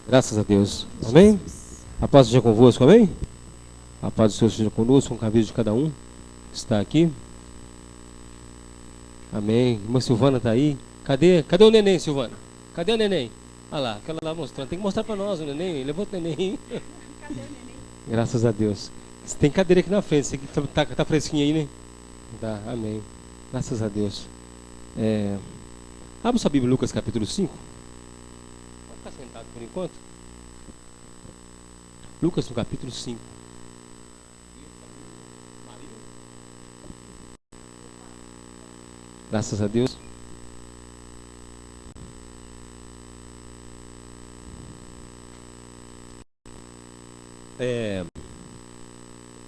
Graças a Deus. Amém? A paz seja convosco, amém? A paz do Senhor seja conosco, com a vida de cada um que está aqui. Amém. Irmã Silvana está aí. Cadê o neném, Silvana? Cadê o neném? Olha lá, aquela lá mostrando. Tem que mostrar para nós o neném. Levanta o neném. Cadê o neném? Graças a Deus. Tem cadeira aqui na frente. Você tá fresquinho aí, né? Tá, amém. Graças a Deus. Abra sua Bíblia, Lucas capítulo 5. Pode ficar sentado por enquanto. Lucas no capítulo 5. Graças a Deus.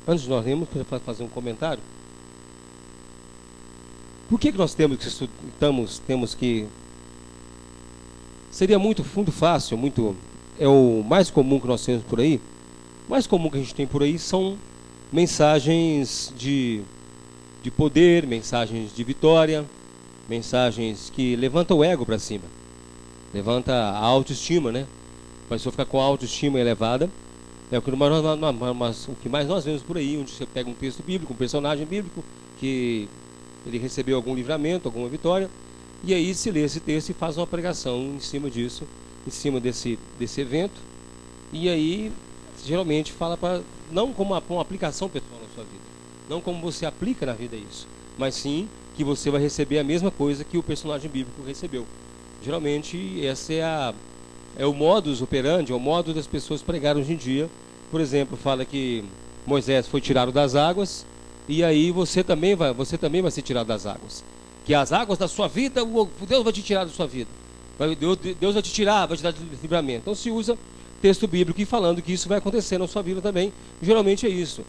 Antes de nós irmos para fazer um comentário, por que nós temos que seria muito fácil, é o mais comum que nós temos por aí. O mais comum que a gente tem por aí são mensagens de poder, mensagens de vitória, mensagens que levantam o ego para cima, levanta a autoestima, né? A pessoa fica com a autoestima elevada. É o que mais nós vemos por aí, onde você pega um texto bíblico, um personagem bíblico, que ele recebeu algum livramento, alguma vitória, e aí se lê esse texto e faz uma pregação em cima disso, em cima desse evento, e aí geralmente fala não como uma aplicação pessoal na sua vida, não como você aplica na vida isso, mas sim que você vai receber a mesma coisa que o personagem bíblico recebeu. Geralmente esse é o modus operandi, é o modo das pessoas pregarem hoje em dia. Por exemplo, fala que Moisés foi tirado das águas, e aí você também vai ser tirado das águas. Que as águas da sua vida, Deus vai te tirar da sua vida. Deus vai te tirar, vai te dar livramento. Então se usa texto bíblico e falando que isso vai acontecer na sua vida também. Geralmente é isso.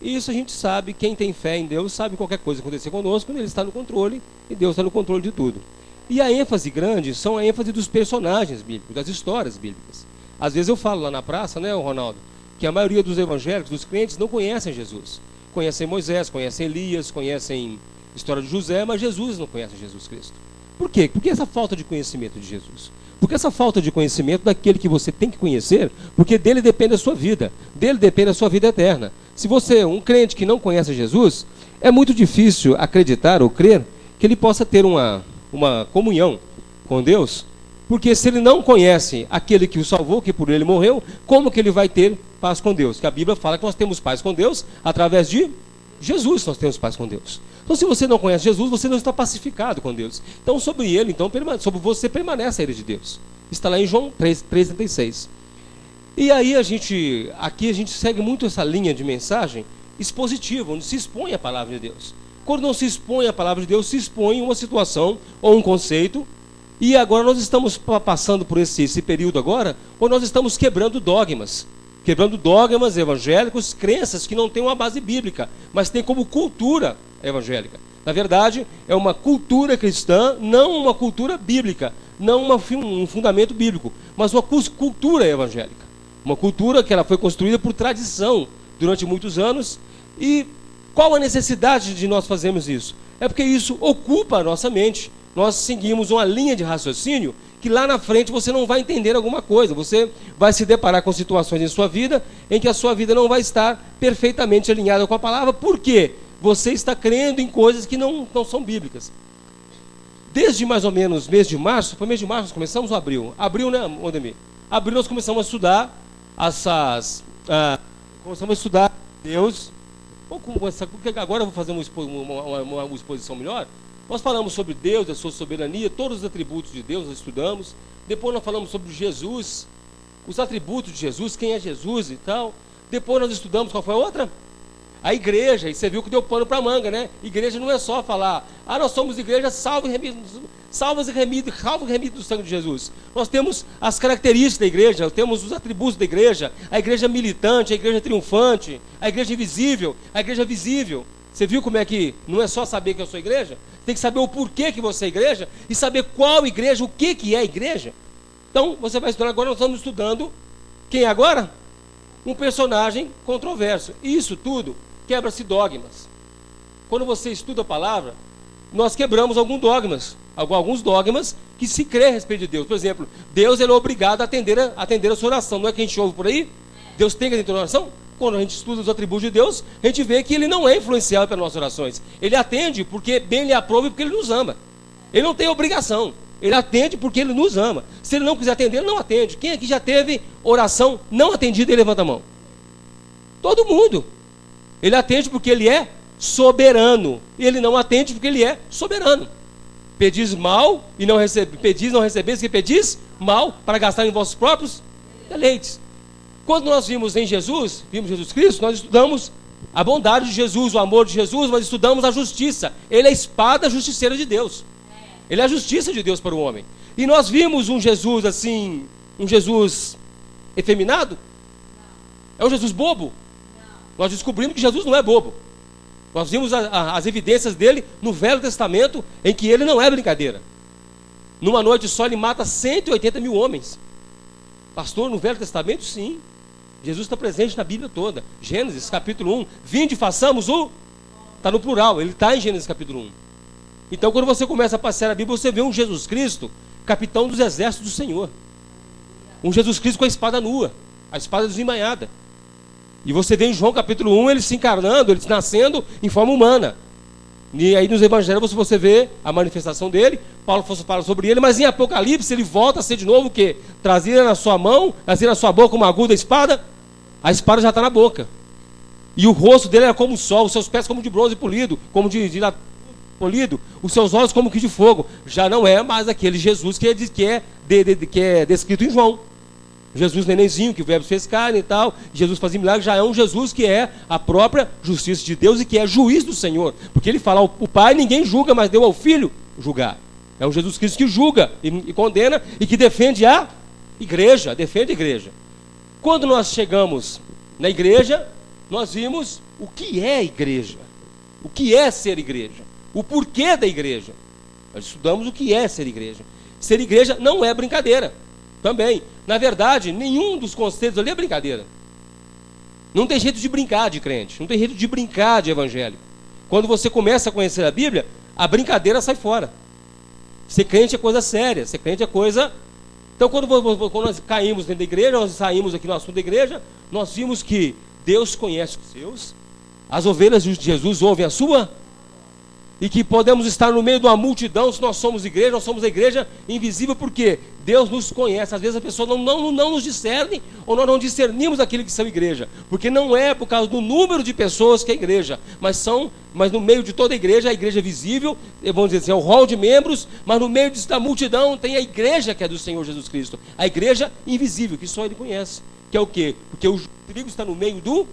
E isso a gente sabe, quem tem fé em Deus sabe qualquer coisa acontecer conosco, quando Ele está no controle, e Deus está no controle de tudo. E a ênfase grande são a ênfase dos personagens bíblicos, das histórias bíblicas. Às vezes eu falo lá na praça, né, Ronaldo, que a maioria dos evangélicos, dos crentes, não conhecem Jesus. Conhecem Moisés, conhecem Elias, conhecem a história de José, mas Jesus não conhece Jesus Cristo. Por quê? Porque essa falta de conhecimento de Jesus. Porque essa falta de conhecimento daquele que você tem que conhecer, porque dele depende a sua vida, dele depende a sua vida eterna. Se você é um crente que não conhece Jesus, é muito difícil acreditar ou crer que ele possa ter uma comunhão com Deus, porque se ele não conhece aquele que o salvou, que por ele morreu, como que ele vai ter paz com Deus? Que a Bíblia fala que nós temos paz com Deus através de Jesus, nós temos paz com Deus. Então se você não conhece Jesus, você não está pacificado com Deus. Então sobre sobre você permanece a ira de Deus. Está lá em João 3,36. E aí aqui a gente segue muito essa linha de mensagem expositiva, onde se expõe a palavra de Deus. Quando não se expõe a palavra de Deus, se expõe uma situação ou um conceito. E agora nós estamos passando por esse período agora, onde nós estamos quebrando dogmas evangélicos, crenças que não têm uma base bíblica, mas têm como cultura evangélica. Na verdade, é uma cultura cristã, não uma cultura bíblica, não um fundamento bíblico, mas uma cultura evangélica. Uma cultura que ela foi construída por tradição durante muitos anos. E qual a necessidade de nós fazermos isso? É porque isso ocupa a nossa mente. Nós seguimos uma linha de raciocínio que lá na frente você não vai entender alguma coisa. Você vai se deparar com situações em sua vida em que a sua vida não vai estar perfeitamente alinhada com a palavra. Por quê? Você está crendo em coisas que não são bíblicas. Desde mais ou menos mês de março, foi mês de março nós começamos ou abril? Abril, né, Odemir? Abril nós começamos a estudar começamos a estudar Deus. Agora eu vou fazer uma exposição melhor. Nós falamos sobre Deus, a sua soberania, todos os atributos de Deus nós estudamos. Depois nós falamos sobre Jesus, os atributos de Jesus, quem é Jesus e tal. Depois nós estudamos, qual foi a outra? A igreja, e você viu que deu pano para manga, né? Igreja não é só falar, nós somos igreja salvos e remidos do sangue de Jesus. Nós temos as características da igreja, temos os atributos da igreja, a igreja militante, a igreja triunfante, a igreja invisível, a igreja visível. Você viu como é que não é só saber que eu sou igreja? Tem que saber o porquê que você é igreja e saber qual igreja, o que é igreja. Então, você vai estudar agora, nós estamos estudando quem é agora? Um personagem controverso. Isso tudo quebra-se dogmas. Quando você estuda a palavra, nós quebramos alguns dogmas. alguns dogmas que se crê a respeito de Deus. Por exemplo, Deus ele é obrigado a atender a sua oração. Não é que a gente ouve por aí? Deus tem que atender a oração? Quando a gente estuda os atributos de Deus, a gente vê que ele não é influenciado pelas nossas orações. Ele atende porque bem lhe aprova e porque ele nos ama. Ele não tem obrigação. Ele atende porque ele nos ama. Se ele não quiser atender, ele não atende. Quem aqui já teve oração não atendida e levanta a mão? Todo mundo. Ele atende porque ele é soberano. E ele não atende porque ele é soberano. Pedis mal e não recebeis. Pedis não recebeis, que pedis mal para gastar em vossos próprios deleites. Quando nós vimos Jesus Cristo, nós estudamos a bondade de Jesus, o amor de Jesus, mas estudamos a justiça. Ele é a espada justiceira de Deus. Ele é a justiça de Deus para o homem. E nós vimos um Jesus assim, um Jesus efeminado? É um Jesus bobo? Nós descobrimos que Jesus não é bobo. Nós vimos as evidências dele no Velho Testamento, em que ele não é brincadeira. Numa noite só ele mata 180 mil homens. Pastor, no Velho Testamento sim. Jesus está presente na Bíblia toda. Gênesis capítulo 1. Vinde, façamos o... Está no plural, ele está em Gênesis capítulo 1. Então quando você começa a passear a Bíblia, você vê um Jesus Cristo, capitão dos exércitos do Senhor. Um Jesus Cristo com a espada nua, a espada desembainhada. E você vê em João capítulo 1, ele se encarnando, ele nascendo em forma humana. E aí nos evangelhos você vê a manifestação dele, Paulo fala sobre ele, mas em Apocalipse ele volta a ser de novo o quê? Trazida na sua mão, trazida na sua boca uma aguda espada, a espada já está na boca. E o rosto dele era como o sol, os seus pés como de bronze polido, como de latão polido, os seus olhos como que de fogo. Já não é mais aquele Jesus que é descrito em João. Jesus nenenzinho, que o verbo fez carne e tal, Jesus fazia milagres, já é um Jesus que é a própria justiça de Deus e que é juiz do Senhor. Porque ele fala, o Pai ninguém julga, mas deu ao Filho julgar. É um Jesus Cristo que julga e condena e que defende a igreja, defende a igreja. Quando nós chegamos na igreja, nós vimos o que é a igreja, o que é ser igreja, o porquê da igreja. Nós estudamos o que é ser igreja. Ser igreja não é brincadeira. Também. Na verdade, nenhum dos conceitos ali é brincadeira. Não tem jeito de brincar de crente. Não tem jeito de brincar de evangélico. Quando você começa a conhecer a Bíblia, a brincadeira sai fora. Ser crente é coisa séria. Ser crente é coisa... Então, quando nós caímos dentro da igreja, nós saímos aqui no assunto da igreja, nós vimos que Deus conhece os seus, as ovelhas de Jesus ouvem a sua, e que podemos estar no meio de uma multidão. Se nós somos igreja, nós somos a igreja invisível, porque Deus nos conhece. Às vezes a pessoa não nos discerne, ou nós não discernimos aquilo que são igreja, porque não é por causa do número de pessoas que é igreja, mas no meio de toda a igreja é visível, vamos dizer assim, é o hall de membros, mas no meio da multidão tem a igreja que é do Senhor Jesus Cristo, a igreja invisível, que só Ele conhece, que é o quê? Porque o trigo está no meio do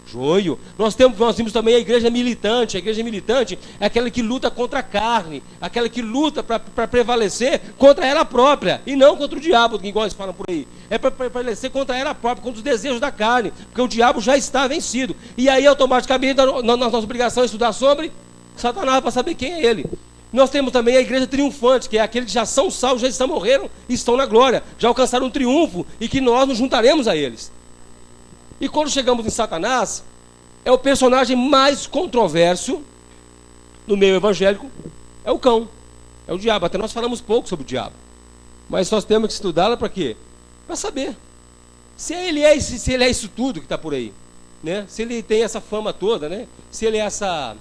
joio. Nós vimos também a igreja militante. A igreja militante é aquela que luta contra a carne, aquela que luta para prevalecer contra ela própria, e não contra o diabo, que igual eles falam por aí. É para prevalecer contra ela própria, contra os desejos da carne, porque o diabo já está vencido. E aí automaticamente na nossa obrigação é estudar sobre Satanás, para saber quem é ele. Nós temos também a igreja triunfante, que é aqueles que já são salvos, já morreram e estão na glória, já alcançaram um triunfo, e que nós nos juntaremos a eles. E quando chegamos em Satanás, é o personagem mais controverso no meio evangélico, é o cão, é o diabo. Até nós falamos pouco sobre o diabo, mas nós temos que estudá-lo para quê? Para saber se ele é isso tudo que está por aí, né? Se ele tem essa fama toda, né? Se ele é essa,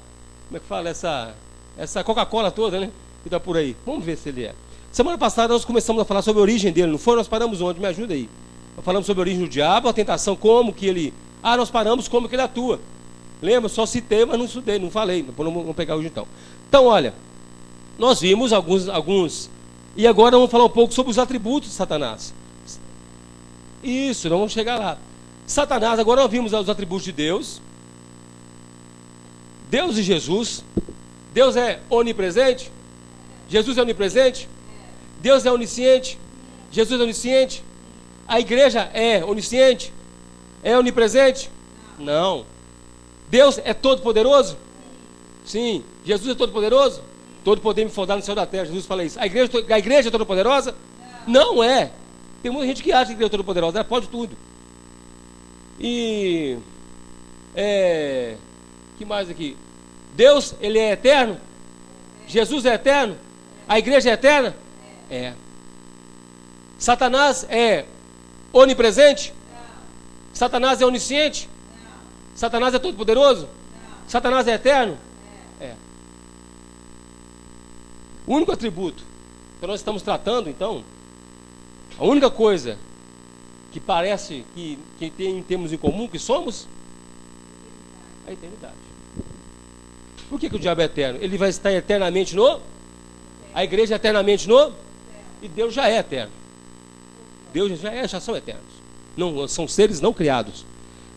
como é que fala, essa Coca-Cola toda, né? Que está por aí. Vamos ver se ele é. Semana passada nós começamos a falar sobre a origem dele, não foi? Nós paramos onde? Me ajuda aí. Falamos sobre a origem do diabo, a tentação, como que ele... nós paramos como que ele atua. Lembra? Só citei, mas não estudei, não falei. Vamos pegar hoje então. Então, olha, nós vimos alguns... E agora vamos falar um pouco sobre os atributos de Satanás. Isso, nós vamos chegar lá. Satanás, agora nós vimos os atributos de Deus. Deus e Jesus. Deus é onipresente. Jesus é onipresente. Deus é onisciente. Jesus é onisciente. A igreja é onisciente? É onipresente? Não. Deus é todo-poderoso? Sim. Jesus é todo-poderoso? Todo poder me fundar no céu da terra. Jesus fala isso. A igreja é todo-poderosa? Não é. Tem muita gente que acha que a igreja é todo-poderosa. Ela pode tudo. E... que mais aqui? Deus, Ele é eterno? Jesus é eterno? A igreja é eterna? É. Satanás é onipresente? Satanás é onisciente? Satanás é todo poderoso? Satanás é eterno? É. O único atributo que nós estamos tratando, então, a única coisa que parece que temos em comum, que somos, a eternidade. Por que o diabo é eterno? Ele vai estar eternamente a igreja eternamente e Deus já é eterno. Deus já são eternos. Não, são seres não criados.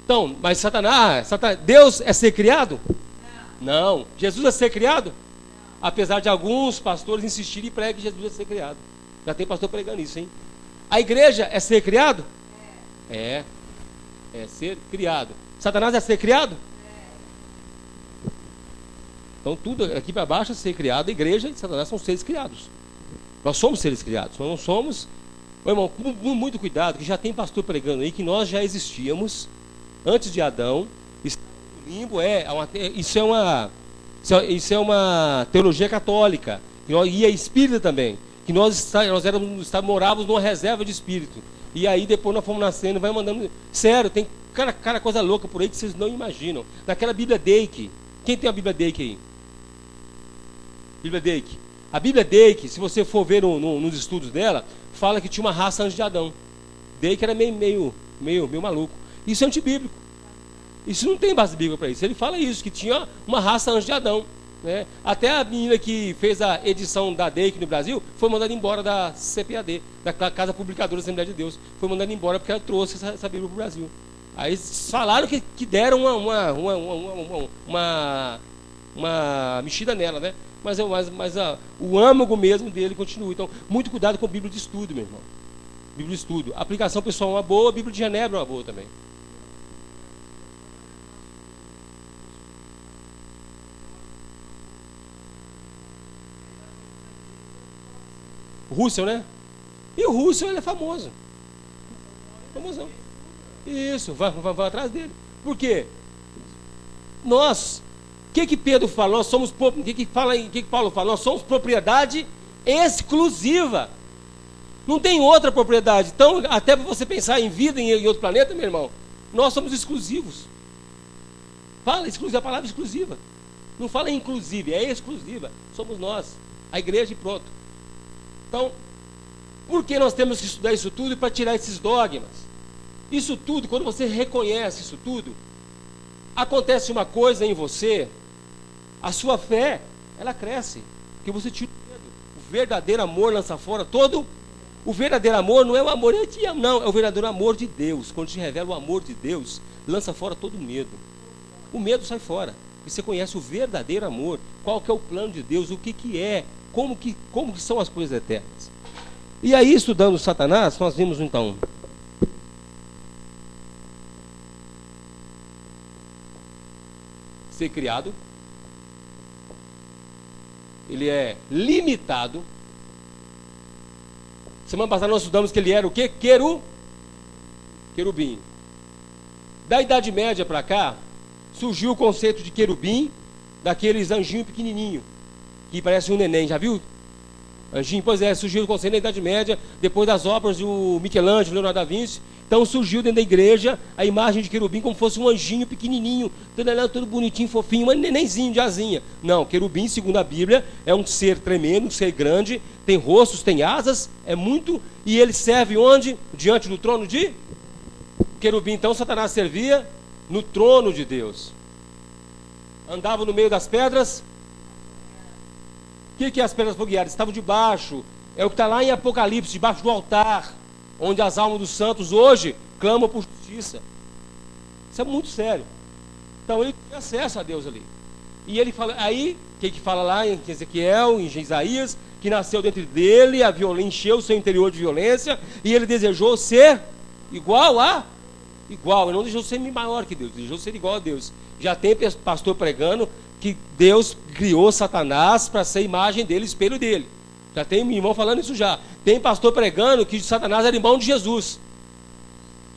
Então, mas Satanás, Deus é ser criado? Não. Jesus é ser criado? Apesar de alguns pastores insistirem e pregar que Jesus é ser criado. Já tem pastor pregando isso, hein? A igreja é ser criado? É ser criado. Satanás é ser criado? Então tudo aqui para baixo é ser criado. A igreja e Satanás são seres criados. Nós somos seres criados. Nós não somos... Meu irmão, com muito cuidado, que já tem pastor pregando aí que nós já existíamos antes de Adão. O limbo isso é uma teologia católica e é espírita também. Que nós morávamos numa reserva de espírito. E aí depois nós fomos nascendo, vai mandando. Sério, tem cara coisa louca por aí que vocês não imaginam. Naquela Bíblia Dake. Quem tem a Bíblia Dake aí? Bíblia Dake. A Bíblia Dake, se você for ver nos estudos dela, fala que tinha uma raça antes de Adão. Dake era meio maluco. Isso é antibíblico. Isso não tem base bíblica para isso. Ele fala isso, que tinha uma raça antes de Adão. Né? Até a menina que fez a edição da Dake no Brasil foi mandada embora da CPAD, da Casa Publicadora da Assembleia de Deus. Foi mandada embora porque ela trouxe essa Bíblia para o Brasil. Aí falaram que deram uma mexida nela, né? Mas o âmago mesmo dele continua. Então, muito cuidado com a Bíblia de estudo, meu irmão. Bíblia de estudo. A aplicação pessoal é uma boa, a Bíblia de Genebra é uma boa também. O Russell, né? E o Russell, ele é famoso. Famosão. Isso, vai atrás dele. Por quê? Nós, o que Pedro fala? Nós somos, o que Paulo fala? Nós somos propriedade exclusiva. Não tem outra propriedade. Então, até para você pensar em vida em outro planeta, meu irmão, nós somos exclusivos. Fala exclusiva, a palavra exclusiva. Não fala inclusive, é exclusiva. Somos nós, a igreja e pronto. Então, por que nós temos que estudar isso tudo para tirar esses dogmas? Isso tudo, quando você reconhece isso tudo, acontece uma coisa em você, a sua fé, ela cresce, porque você tira o medo. O verdadeiro amor lança fora todo. O verdadeiro amor não é o amor, eu te amo, não, é o verdadeiro amor de Deus. Quando te revela o amor de Deus, lança fora todo o medo. O medo sai fora, porque você conhece o verdadeiro amor, qual que é o plano de Deus, o que é, como que são as coisas eternas. E aí, estudando Satanás, nós vimos então ser criado, ele é limitado. Semana passada nós estudamos que ele era o quê? Querubim. Da Idade Média para cá, surgiu o conceito de querubim, daqueles anjinhos pequenininho, que parece um neném, já viu? Anjinho, pois é, surgiu o conceito na Idade Média, depois das obras do Michelangelo, Leonardo da Vinci. Então surgiu dentro da igreja a imagem de querubim como fosse um anjinho pequenininho, todo bonitinho, fofinho, um nenenzinho de asinha. Não, querubim, segundo a Bíblia, é um ser tremendo, um ser grande, tem rostos, tem asas, é muito, e ele serve onde? Diante do trono de querubim. Então Satanás servia no trono de Deus. Andava no meio das pedras. O que é as pedras fogueadas? Estavam debaixo. É o que está lá em Apocalipse, debaixo do altar, onde as almas dos santos hoje clamam por justiça. Isso é muito sério. Então ele tinha acesso a Deus ali. E ele fala, aí, o que fala lá em Ezequiel, em Isaías, que nasceu dentro dele, a violência encheu o seu interior de violência, e ele desejou ser igual. Ele não desejou ser maior que Deus, desejou ser igual a Deus. Já tem pastor pregando que Deus criou Satanás para ser imagem dele, espelho dele. Já tem meu irmão falando isso já. Tem pastor pregando que Satanás era irmão de Jesus.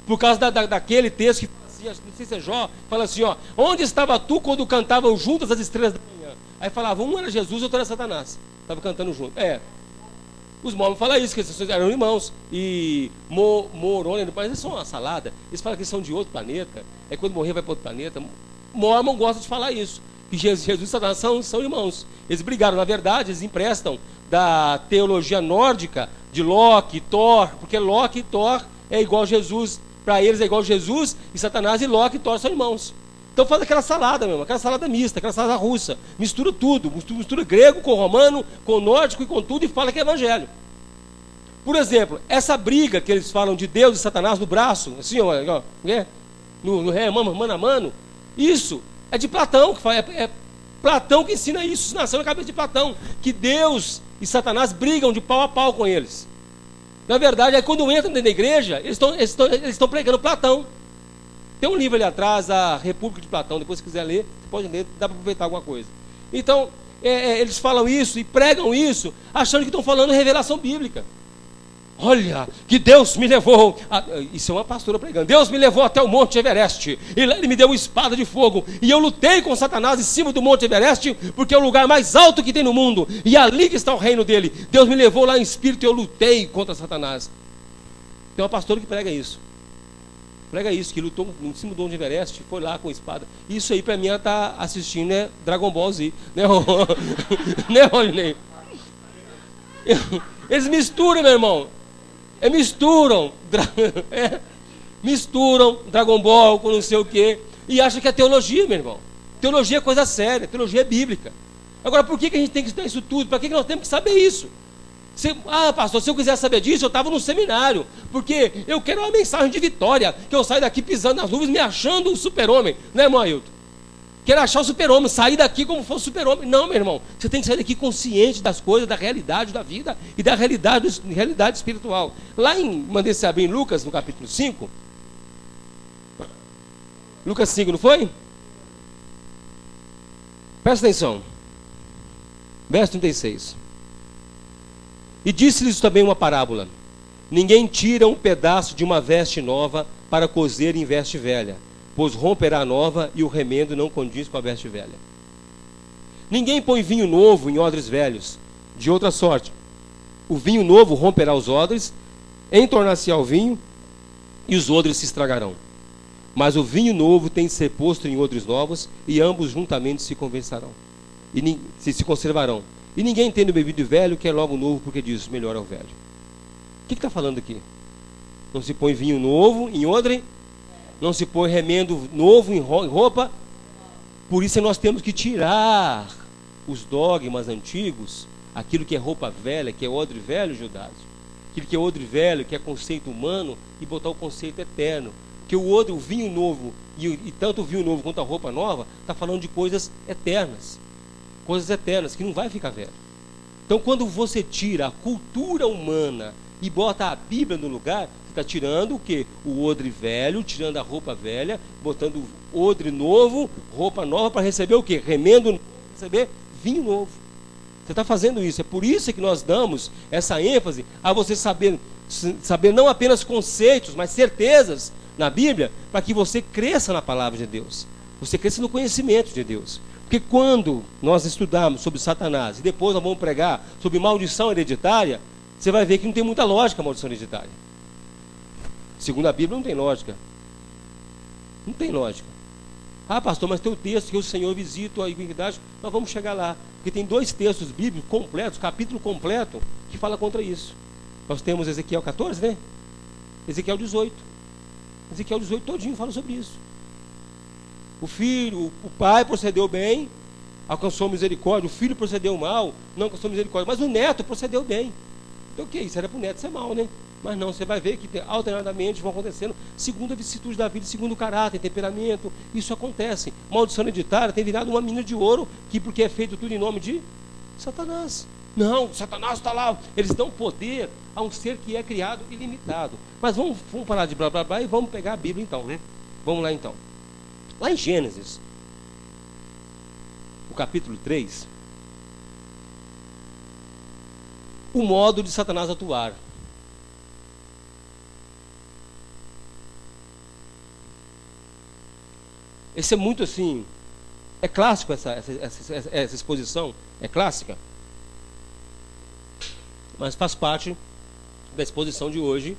Por causa daquele texto que fala assim, não sei se é Jó, fala assim, ó, onde estava tu quando cantavam juntas as estrelas da manhã? Aí falava, um era Jesus, outro era Satanás. Estava cantando junto. Os mormons falam isso, que eles eram irmãos. E Moroni, mas eles são uma salada. Eles falam que eles são de outro planeta. Quando morrer vai para outro planeta. Mormon gosta de falar isso. Que Jesus e Satanás são irmãos. Eles brigaram. Na verdade, eles emprestam da teologia nórdica de Loki, Thor. Porque Loki e Thor é igual a Jesus. Para eles é igual a Jesus. E Satanás e Loki e Thor são irmãos. Então faz aquela salada mesmo, aquela salada mista, aquela salada russa. Mistura tudo, mistura grego com romano, com nórdico e com tudo e fala que é evangelho. Por exemplo, essa briga que eles falam de Deus e Satanás no braço, assim, ó, mano a mano, isso é de Platão, que fala, é Platão que ensina isso nasceu na cabeça de Platão, que Deus e Satanás brigam de pau a pau com eles. Na verdade, aí quando entram dentro da igreja, eles estão pregando Platão. Tem um livro ali atrás, a República de Platão, depois se quiser ler, você pode ler, dá para aproveitar alguma coisa. Então, eles falam isso e pregam isso, achando que estão falando revelação bíblica. Olha, que Deus me levou, isso é uma pastora pregando, Deus me levou até o Monte Everest, e lá Ele me deu uma espada de fogo, e eu lutei com Satanás em cima do Monte Everest, porque é o lugar mais alto que tem no mundo, e ali que está o reino dele. Deus me levou lá em espírito e eu lutei contra Satanás. Tem uma pastora que prega isso. Prega isso, que lutou em cima do Monte Everest, foi lá com a espada. Isso aí para mim ela está assistindo Dragon Ball Z, né, Rodney? Eles misturam, meu irmão. Misturam Dragon Ball com não sei o que e acham que é teologia, meu irmão. Teologia é coisa séria, teologia é bíblica. Agora, por que a gente tem que estudar isso tudo? Para que nós temos que saber isso? Pastor, se eu quiser saber disso, eu estava num seminário, porque eu quero uma mensagem de vitória, que eu saio daqui pisando nas nuvens, me achando um super-homem, né, irmão Ailton? Quero achar o super-homem, sair daqui como fosse super-homem. Não, meu irmão, você tem que sair daqui consciente das coisas, da realidade da vida e da realidade espiritual. Lá mandei você abrir em Lucas, no capítulo 5. Lucas 5, não foi? Presta atenção. Verso 36. E disse-lhes também uma parábola: ninguém tira um pedaço de uma veste nova para cozer em veste velha, pois romperá a nova e o remendo não condiz com a veste velha. Ninguém põe vinho novo em odres velhos, de outra sorte. O vinho novo romperá os odres, entornar-se-á o vinho, e os odres se estragarão. Mas o vinho novo tem de ser posto em odres novos, e ambos juntamente se conversarão, e se conservarão. E ninguém tendo bebido velho quer logo novo, porque diz, melhor é o velho. O que está falando aqui? Não se põe vinho novo em odre, não se põe remendo novo em roupa. Por isso nós temos que tirar os dogmas antigos, aquilo que é roupa velha, que é odre velho, Judas, aquilo que é odre velho, que é conceito humano, e botar o conceito eterno. Porque o vinho novo, e tanto o vinho novo quanto a roupa nova, está falando de coisas eternas, que não vai ficar velho. Então, quando você tira a cultura humana e bota a Bíblia no lugar, você está tirando o quê? O odre velho, tirando a roupa velha, botando odre novo, roupa nova, para receber o quê? Remendo novo, receber vinho novo. Você está fazendo isso. É por isso que nós damos essa ênfase a você saber não apenas conceitos, mas certezas na Bíblia, para que você cresça na palavra de Deus. Você cresça no conhecimento de Deus. Porque quando nós estudarmos sobre Satanás e depois nós vamos pregar sobre maldição hereditária, você vai ver que não tem muita lógica a maldição hereditária. Segundo a Bíblia, não tem lógica. Não tem lógica. Pastor, mas tem o texto que o Senhor visita a iniquidade. Nós vamos chegar lá. Porque tem 2 textos bíblicos completos, capítulo completo, que fala contra isso. Nós temos Ezequiel 14, né? Ezequiel 18. Ezequiel 18 todinho fala sobre isso. O pai procedeu bem, alcançou misericórdia. O filho procedeu mal, não alcançou misericórdia. Mas o neto procedeu bem. Então o que é isso? Era para o neto ser mal, né? Mas não, você vai ver que alternadamente vão acontecendo segundo a vicissitude da vida, segundo o caráter, temperamento. Isso acontece. Maldição hereditária tem virado uma mina de ouro, porque é feito tudo em nome de Satanás. Não, Satanás está lá. Eles dão poder a um ser que é criado ilimitado. Mas vamos parar de blá blá blá e vamos pegar a Bíblia então, né? Vamos lá então. Lá em Gênesis, o capítulo 3, o modo de Satanás atuar. Esse é muito assim, é clássico essa exposição, é clássica. mas faz parte da exposição de hoje.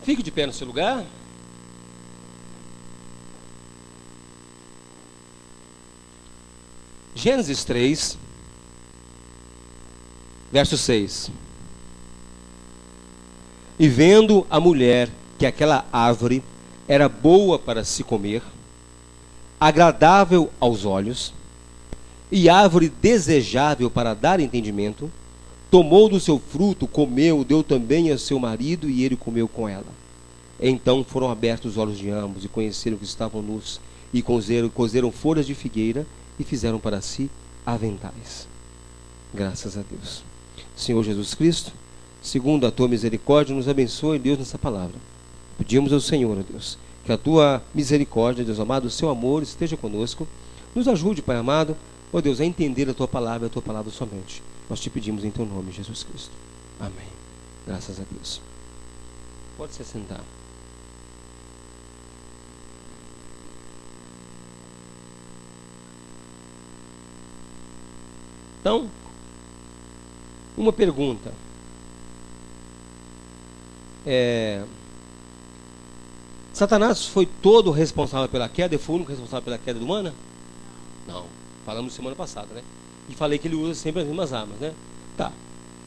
Fique de pé no seu lugar. Gênesis 3, verso 6. E vendo a mulher que aquela árvore era boa para se comer, agradável aos olhos, e árvore desejável para dar entendimento, tomou do seu fruto, comeu, deu também a seu marido, e ele comeu com ela. Então foram abertos os olhos de ambos, e conheceram que estavam nus, e cozeram folhas de figueira, e fizeram para si aventais. Graças a Deus. Senhor Jesus Cristo, segundo a tua misericórdia, nos abençoe, Deus, nessa palavra. Pedimos ao Senhor, ó Deus, que a tua misericórdia, Deus amado, o seu amor esteja conosco. Nos ajude, Pai amado, ó Deus, a entender a tua palavra somente. Nós te pedimos em teu nome, Jesus Cristo. Amém. Graças a Deus. Pode se sentar. Então, uma pergunta. Satanás foi todo responsável pela queda? Ele foi o único responsável pela queda humana? Não. Falamos semana passada, né? E falei que ele usa sempre as mesmas armas, né? Tá.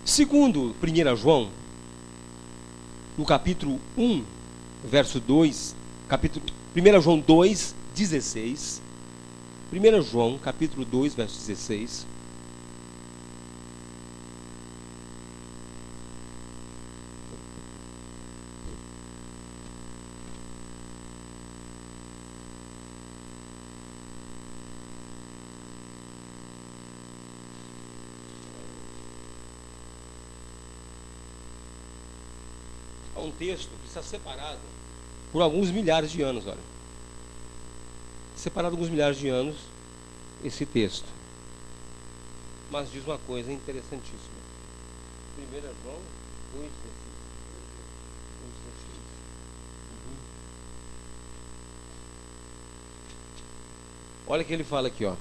Segundo 1 João, no capítulo 1, verso 2, 1 João 2, 16. 1 João, capítulo 2, verso 16. Um texto que está separado por alguns milhares de anos, olha. Separado alguns milhares de anos, esse texto. Mas diz uma coisa interessantíssima. 1 João 2, 16. Olha o que ele fala aqui, ó.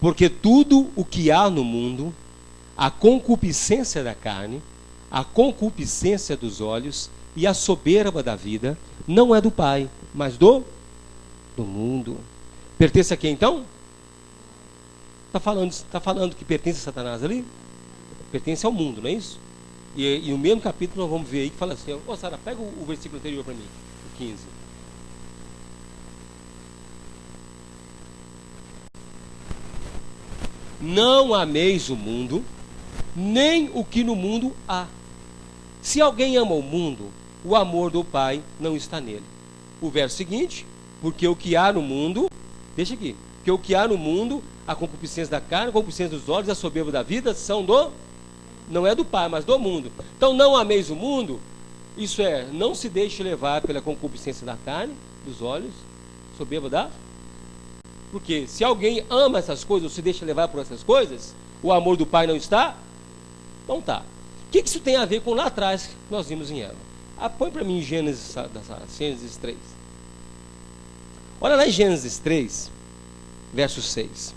Porque tudo o que há no mundo, a concupiscência da carne, a concupiscência dos olhos e a soberba da vida, não é do Pai, mas do mundo. Pertence a quem então? Está falando que pertence a Satanás ali? Pertence ao mundo, não é isso? E no mesmo capítulo nós vamos ver aí que fala assim, ó, Sara, pega o versículo anterior para mim, o 15. Não ameis o mundo, nem o que no mundo há. Se alguém ama o mundo, o amor do Pai não está nele. O verso seguinte, porque o que há no mundo, deixa aqui, porque o que há no mundo, a concupiscência da carne, a concupiscência dos olhos, a soberba da vida, não é do Pai, mas do mundo. Então não ameis o mundo, isso é, não se deixe levar pela concupiscência da carne, dos olhos, soberba da... Porque se alguém ama essas coisas, ou se deixa levar por essas coisas, o amor do Pai não está? Então tá. O que isso tem a ver com lá atrás que nós vimos em Eva? Põe para mim Gênesis 3. Olha lá em Gênesis 3, verso 6.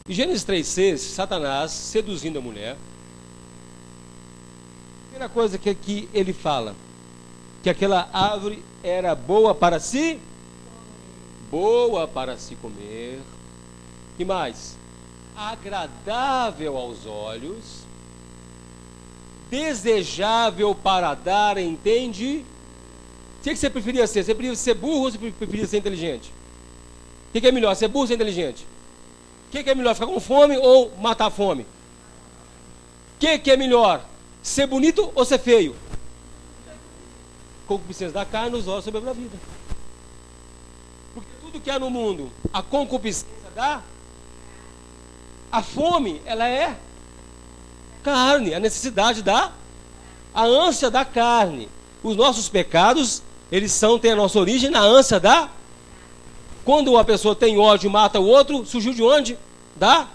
Em Gênesis 3,6, Satanás seduzindo a mulher. A primeira coisa que ele fala, que aquela árvore era boa para si comer. E mais? Agradável aos olhos, desejável para dar, entende? O que você preferia ser? Você preferia ser burro ou você preferia ser inteligente? O que é melhor, ser burro ou ser inteligente? O que é melhor, ficar com fome ou matar a fome? O que é melhor, ser bonito ou ser feio? Concupiscência da carne, os olhos, soberba da vida. Porque tudo que há no mundo, a concupiscência a fome, ela é carne, a necessidade a ânsia da carne. Os nossos pecados, eles têm a nossa origem na ânsia da... Quando uma pessoa tem ódio e mata o outro, surgiu de onde? Da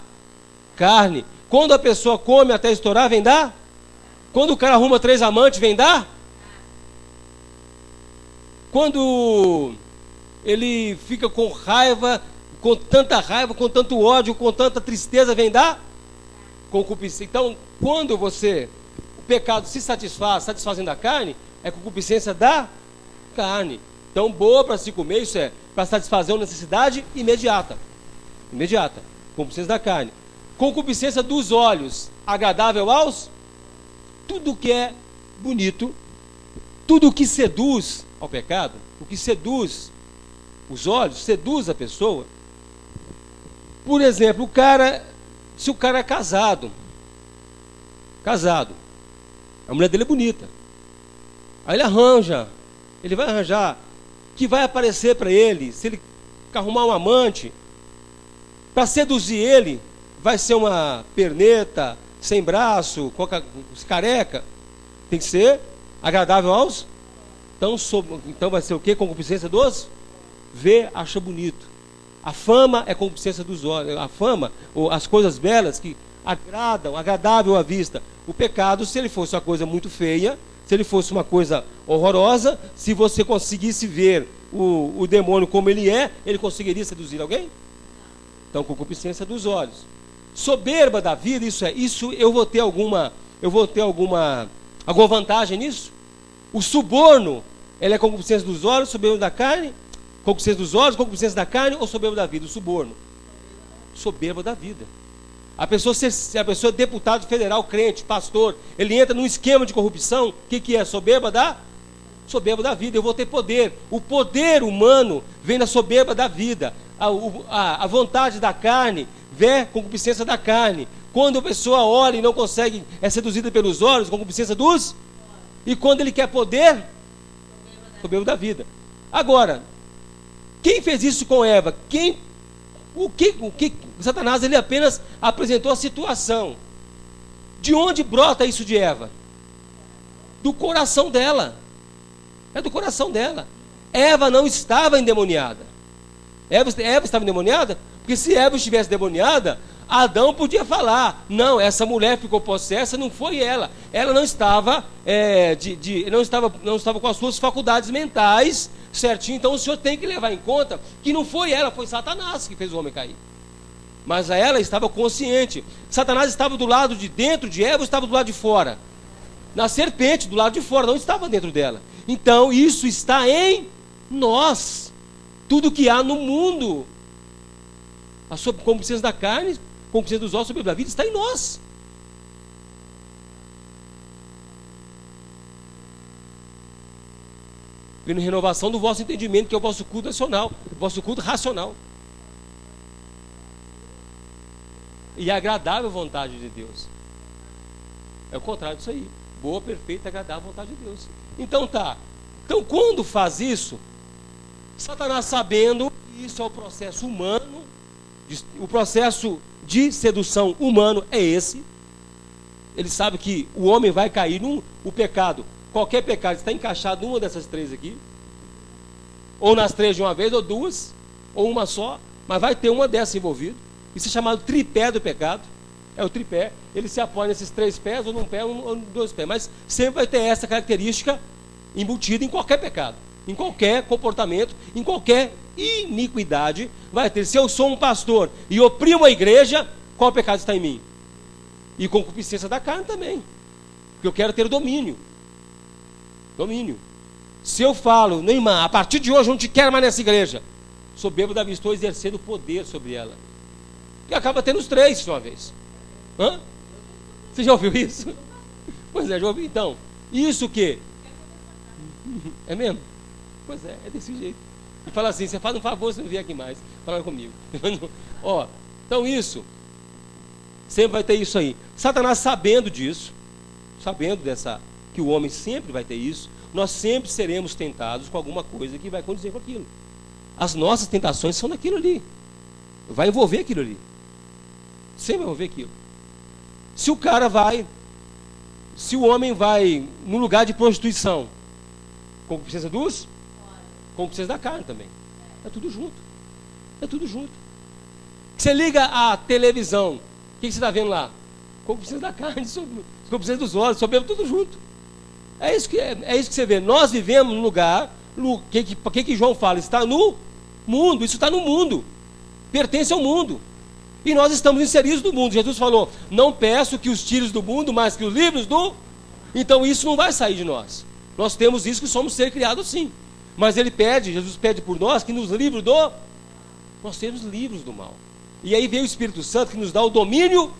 carne. Quando a pessoa come até estourar, vem da... Quando o cara arruma 3 amantes, vem da... Quando ele fica com raiva com tanta raiva, com tanto ódio, com tanta tristeza, vem da concupiscência. Então, quando o pecado se satisfaz, satisfazendo a carne, é concupiscência da carne. Então, boa para se comer, isso é para satisfazer uma necessidade imediata. Imediata. Concupiscência da carne. Concupiscência dos olhos, agradável aos? Tudo que é bonito, tudo que seduz ao pecado, o que seduz os olhos, seduz a pessoa. Por exemplo, se o cara é casado, a mulher dele é bonita, aí ele vai arranjar que vai aparecer para ele, se ele arrumar um amante, para seduzir ele, vai ser uma perneta, sem braço, careca, tem que ser agradável aos? Então vai ser o quê? Concupiscência dos? Vê, acha bonito. A fama é concupiscência dos olhos. A fama, ou as coisas belas que agradam, agradável à vista. O pecado, se ele fosse uma coisa muito feia, se ele fosse uma coisa horrorosa, se você conseguisse ver o demônio como ele é, ele conseguiria seduzir alguém? Então, concupiscência dos olhos. Soberba da vida, isso eu vou ter alguma vantagem nisso? O suborno, ele é concupiscência dos olhos, soberba da carne? Concupiscência dos olhos, concupiscência da carne ou soberba da vida? O suborno. Soberba da vida. A pessoa é deputado federal, crente, pastor, ele entra num esquema de corrupção, o que é? Soberba da vida. Eu vou ter poder. O poder humano vem da soberba da vida. A vontade da carne vem concupiscência da carne. Quando a pessoa olha e não consegue, é seduzida pelos olhos, concupiscência dos? E quando ele quer poder? Soberba da vida. Agora, quem fez isso com Eva? O que Satanás, ele apenas apresentou a situação. De onde brota isso de Eva? Do coração dela. É do coração dela. Eva não estava endemoniada. Eva estava endemoniada? Porque se Eva estivesse endemoniada, Adão podia falar: não, essa mulher ficou possessa, não foi ela. Ela não estava, não estava com as suas faculdades mentais certinho. Então o senhor tem que levar em conta que não foi ela, foi Satanás que fez o homem cair. Mas ela estava consciente. Satanás estava do lado de dentro de Eva ou estava do lado de fora? Na serpente, do lado de fora, não estava dentro dela. Então isso está em nós. Tudo que há no mundo, a concupiscência da carne, concupiscência dos ossos, soberba da vida, está em nós. Pela renovação do vosso entendimento, que é o vosso culto nacional, o vosso culto racional. E a agradável vontade de Deus. É o contrário disso aí. Boa, perfeita, agradável vontade de Deus. Então tá. Então quando faz isso, Satanás, sabendo que isso é o processo humano, o processo de sedução humano é esse. Ele sabe que o homem vai cair o pecado. Qualquer pecado está encaixado numa dessas três aqui. Ou nas três de uma vez, ou duas, ou uma só. Mas vai ter uma dessas envolvida. Isso é chamado tripé do pecado. É o tripé. Ele se apoia nesses três pés, ou num pé, ou em dois pés. Mas sempre vai ter essa característica embutida em qualquer pecado. Em qualquer comportamento, em qualquer iniquidade, vai ter. Se eu sou um pastor e oprimo a igreja, qual pecado está em mim? E concupiscência da carne também. Porque eu quero ter domínio. Domínio. Se eu falo, Neymar, a partir de hoje eu não te quero mais nessa igreja, soberbo da vida, estou exercendo poder sobre ela. E acaba tendo os três de uma vez. Hã? Você já ouviu isso? Pois é, já ouviu. Então, isso o quê? É mesmo? Pois é desse jeito. E fala assim: você faz um favor, você não vier aqui mais falar comigo. Ó, então isso, sempre vai ter isso aí. Satanás, sabendo disso, sabendo que o homem sempre vai ter isso, nós sempre seremos tentados com alguma coisa que vai condizer com aquilo. As nossas tentações são naquilo ali. Vai envolver aquilo ali. Sempre vai envolver aquilo. Se o homem vai no lugar de prostituição, concupiscência dos? Concupiscência da carne também. É tudo junto. É tudo junto. Você liga a televisão, o que você está vendo lá? Concupiscência da carne, concupiscência dos olhos, soberbo, tudo junto. É isso que você vê. Nós vivemos num lugar, o que João fala? Está no mundo, isso está no mundo. pertence ao mundo. E nós estamos inseridos no mundo. Jesus falou, não peço que os tires do mundo, mas que os livros do... Então isso não vai sair de nós. Nós temos isso que somos ser criados sim. Mas ele pede, Jesus pede por nós que nos livre do... Nós temos livros do mal. E aí vem o Espírito Santo que nos dá o domínio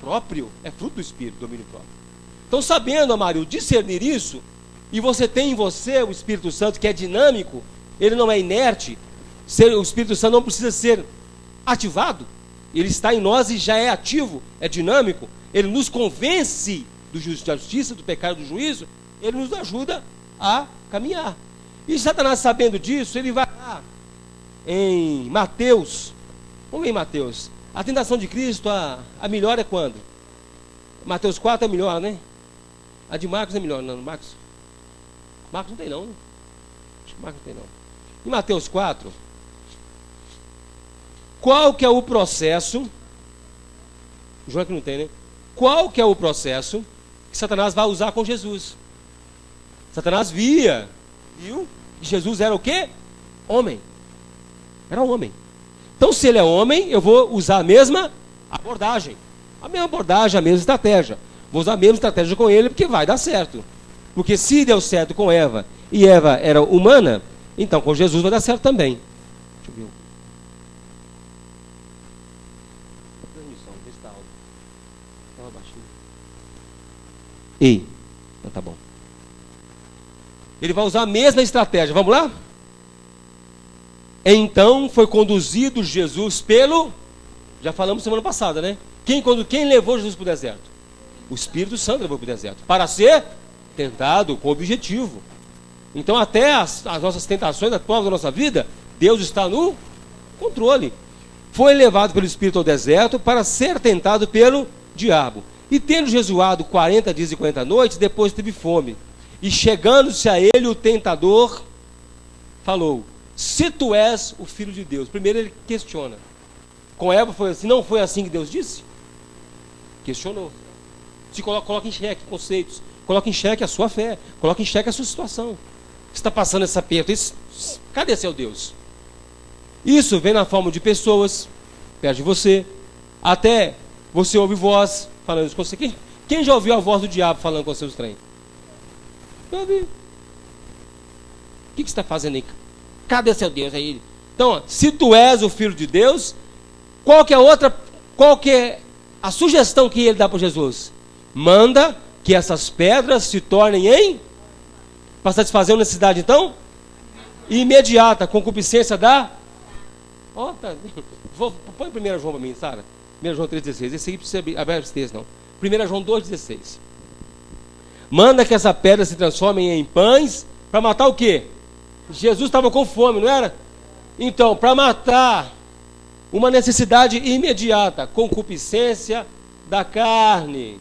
próprio. É fruto do Espírito, domínio próprio. Então sabendo, Amário, discernir isso, e você tem em você o Espírito Santo que é dinâmico, ele não é inerte, o Espírito Santo não precisa ser ativado, ele está em nós e já é ativo, é dinâmico, ele nos convence da justiça, do pecado, do juízo, ele nos ajuda a caminhar. E Satanás, sabendo disso, ele vai lá em Mateus, vamos ver em Mateus, a tentação de Cristo, a melhor é quando? Mateus 4 é melhor, né? A de Marcos é melhor, não, Marcos não tem não, né? Acho que Marcos não tem não. Em Mateus 4, qual que é o processo, João que não tem, né? Qual que é o processo que Satanás vai usar com Jesus? Satanás viu que Jesus era o quê? Homem. Era um homem. Então se ele é homem, eu vou usar a mesma abordagem. A mesma abordagem, a mesma estratégia. Vou usar a mesma estratégia com ele porque vai dar certo. Porque se deu certo com Eva, e Eva era humana, então com Jesus vai dar certo também. Deixa eu ver. Estava baixinho. Ei, então tá bom. Ele vai usar a mesma estratégia. Vamos lá? Então foi conduzido Jesus pelo... Já falamos semana passada, né? Quem levou Jesus para o deserto? O Espírito Santo levou para o deserto. Para ser tentado com objetivo. Então até as nossas tentações, as provas da nossa vida, Deus está no controle. Foi levado pelo Espírito ao deserto para ser tentado pelo diabo. E tendo jejuado 40 dias e 40 noites, depois teve fome. E chegando-se a ele o tentador, falou, se tu és o Filho de Deus. Primeiro ele questiona. Com Eva foi assim, não foi assim que Deus disse? Questionou. Se coloca em xeque conceitos, coloca em xeque a sua fé, coloca em xeque a sua situação. Você está passando esse aperto, cadê seu Deus? Isso vem na forma de pessoas, perto de você, até você ouve voz falando isso com você. Quem já ouviu a voz do diabo falando com seus trem? Eu ouvi. O que você está fazendo aí? Cadê seu Deus aí? Então, ó, se tu és o Filho de Deus, qual que é a sugestão que ele dá para Jesus? Manda que essas pedras se tornem em... Para satisfazer uma necessidade, então? Imediata, concupiscência da... Ó, tá. Põe 1 João para mim, Sara. 1 João 3,16. Esse aqui precisa abrir esse texto, não. 1 João 2,16. Manda que essa pedra se transforme em pães para matar o quê? Jesus estava com fome, não era? Então, para matar uma necessidade imediata, concupiscência da carne.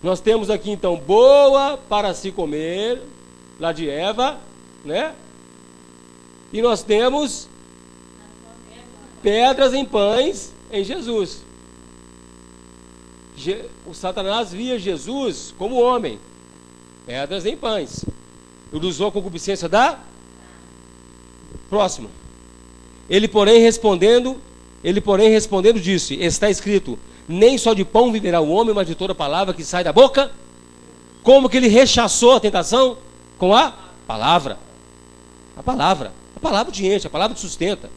Nós temos aqui então boa para se comer, lá de Eva, né? E nós temos pedras em pães em Jesus. O Satanás via Jesus como homem, pedras em pães. Ele usou a concupiscência da... Próximo. Ele porém respondendo disse, está escrito, nem só de pão viverá o homem, mas de toda palavra que sai da boca. Como que ele rechaçou a tentação? Com a palavra. A palavra te enche, a palavra te sustenta.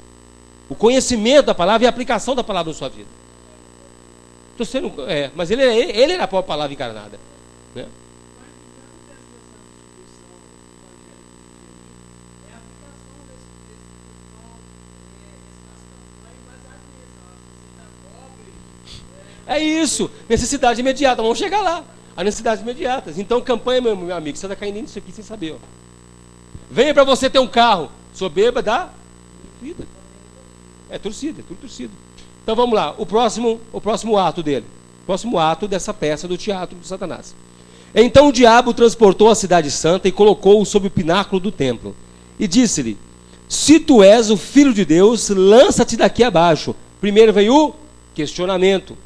O conhecimento da palavra e a aplicação da palavra na sua vida. Mas ele era a própria palavra encarnada, né? É isso, necessidade imediata, vamos chegar lá, as necessidades imediatas. Então campanha, meu amigo, você está caindo nisso aqui sem saber, ó. Venha para você ter um carro, soberba da vida. É torcida, é tudo torcida. Então vamos lá, o próximo ato dele. O próximo ato dessa peça do teatro de Satanás. Então o diabo transportou a cidade santa e colocou-o sob o pináculo do templo. E disse-lhe, se tu és o Filho de Deus, lança-te daqui abaixo. Primeiro veio o questionamento.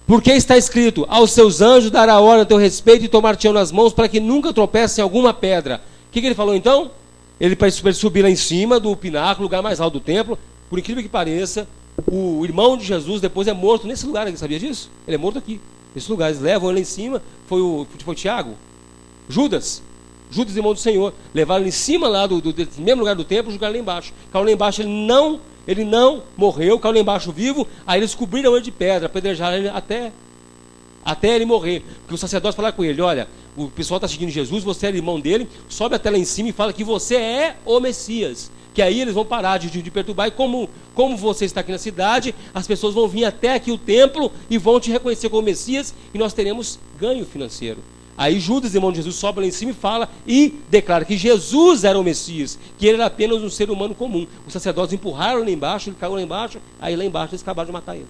Porque está escrito, aos seus anjos dará ordem a teu respeito e tomar-te-ão nas mãos para que nunca tropece em alguma pedra. O que ele falou então? Ele para subir lá em cima do pináculo, lugar mais alto do templo, Por incrível que pareça, o irmão de Jesus depois é morto nesse lugar aqui, sabia disso? Ele é morto aqui, nesse lugar. Eles levam ele em cima, foi Tiago, Judas, irmão do Senhor, levaram ele em cima lá do mesmo lugar do templo, jogaram lá embaixo. Caiu lá embaixo, ele não morreu, caiu lá embaixo vivo, aí eles cobriram ele de pedra, apedrejaram ele até ele morrer. Porque o sacerdote falaram com ele: olha, o pessoal está seguindo Jesus, você é irmão dele, sobe até lá em cima e fala que você é o Messias. Que aí eles vão parar de perturbar, e como você está aqui na cidade, as pessoas vão vir até aqui o templo e vão te reconhecer como Messias, e nós teremos ganho financeiro. Aí Judas, irmão de Jesus, sobe lá em cima e fala e declara que Jesus era o Messias, que ele era apenas um ser humano comum. Os sacerdotes empurraram lá embaixo, ele caiu lá embaixo, aí lá embaixo eles acabaram de matar ele.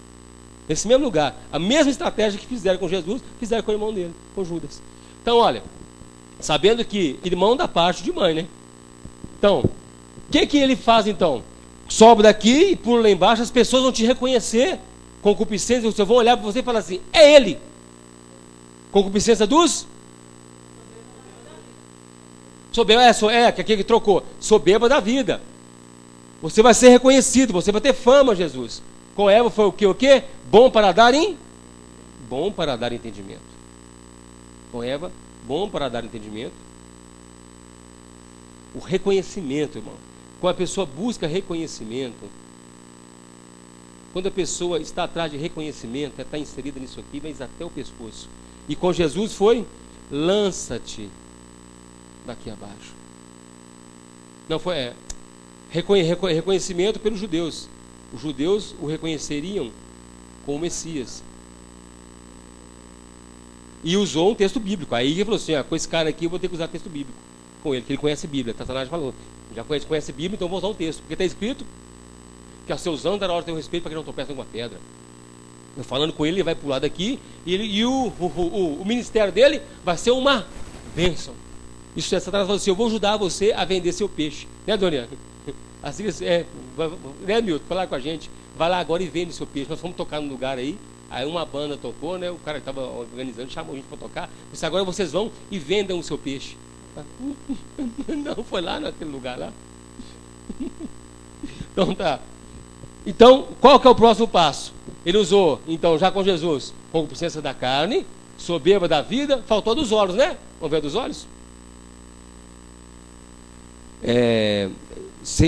Nesse mesmo lugar, a mesma estratégia que fizeram com Jesus, fizeram com o irmão dele, com Judas. Então, olha, sabendo que irmão da parte de mãe, né? Então, o que ele faz então? Sobe daqui e pula lá embaixo, as pessoas vão te reconhecer, concupiscência, vocês vão olhar para você e falar assim: é ele. Concupiscência dos? Soberba, que aquele que trocou. Soberba da vida. Você vai ser reconhecido, você vai ter fama, Jesus. Com Eva foi o quê? Bom para dar entendimento. Com Eva, bom para dar entendimento. O reconhecimento, irmão. Quando a pessoa busca reconhecimento, quando a pessoa está atrás de reconhecimento, está inserida nisso aqui, mas até o pescoço. E com Jesus foi: lança-te daqui abaixo. Não foi reconhecimento pelos judeus. Os judeus o reconheceriam como Messias. E usou um texto bíblico. Aí ele falou assim: com esse cara aqui eu vou ter que usar texto bíblico com ele, que ele conhece a Bíblia. Satanás falou: já conhece a Bíblia, então eu vou usar um texto. Porque está escrito que aos seus anos dará hora de ter um respeito para que não tropece em alguma pedra. Eu falando com ele, ele vai pular daqui e o ministério dele vai ser uma bênção. Isso é, Satanás falou assim: eu vou ajudar você a vender seu peixe. Né, Doriana? Assim, né, Milton? Falar com a gente. Vai lá agora e vende seu peixe. Nós fomos tocar num lugar aí uma banda tocou, né? O cara que estava organizando chamou a gente para tocar. Disse: agora vocês vão e vendam o seu peixe. Não, foi lá naquele lugar lá. Então tá. Então, qual que é o próximo passo? Ele usou, então, já com Jesus, concupiscência da carne, soberba da vida, faltou dos olhos, né? Vamos ver dos olhos?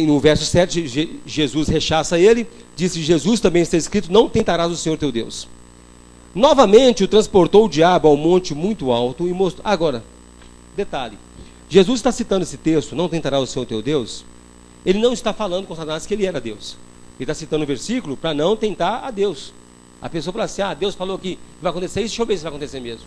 No verso 7, Jesus rechaça ele, disse Jesus, também está escrito: não tentarás o Senhor teu Deus. Novamente o transportou o diabo ao monte muito alto e mostrou. Agora, detalhe, Jesus está citando esse texto: não tentarás o Senhor teu Deus. Ele não está falando com Satanás que ele era Deus. Ele está citando o versículo para não tentar a Deus. A pessoa fala assim: Deus falou que vai acontecer isso, deixa eu ver se vai acontecer mesmo.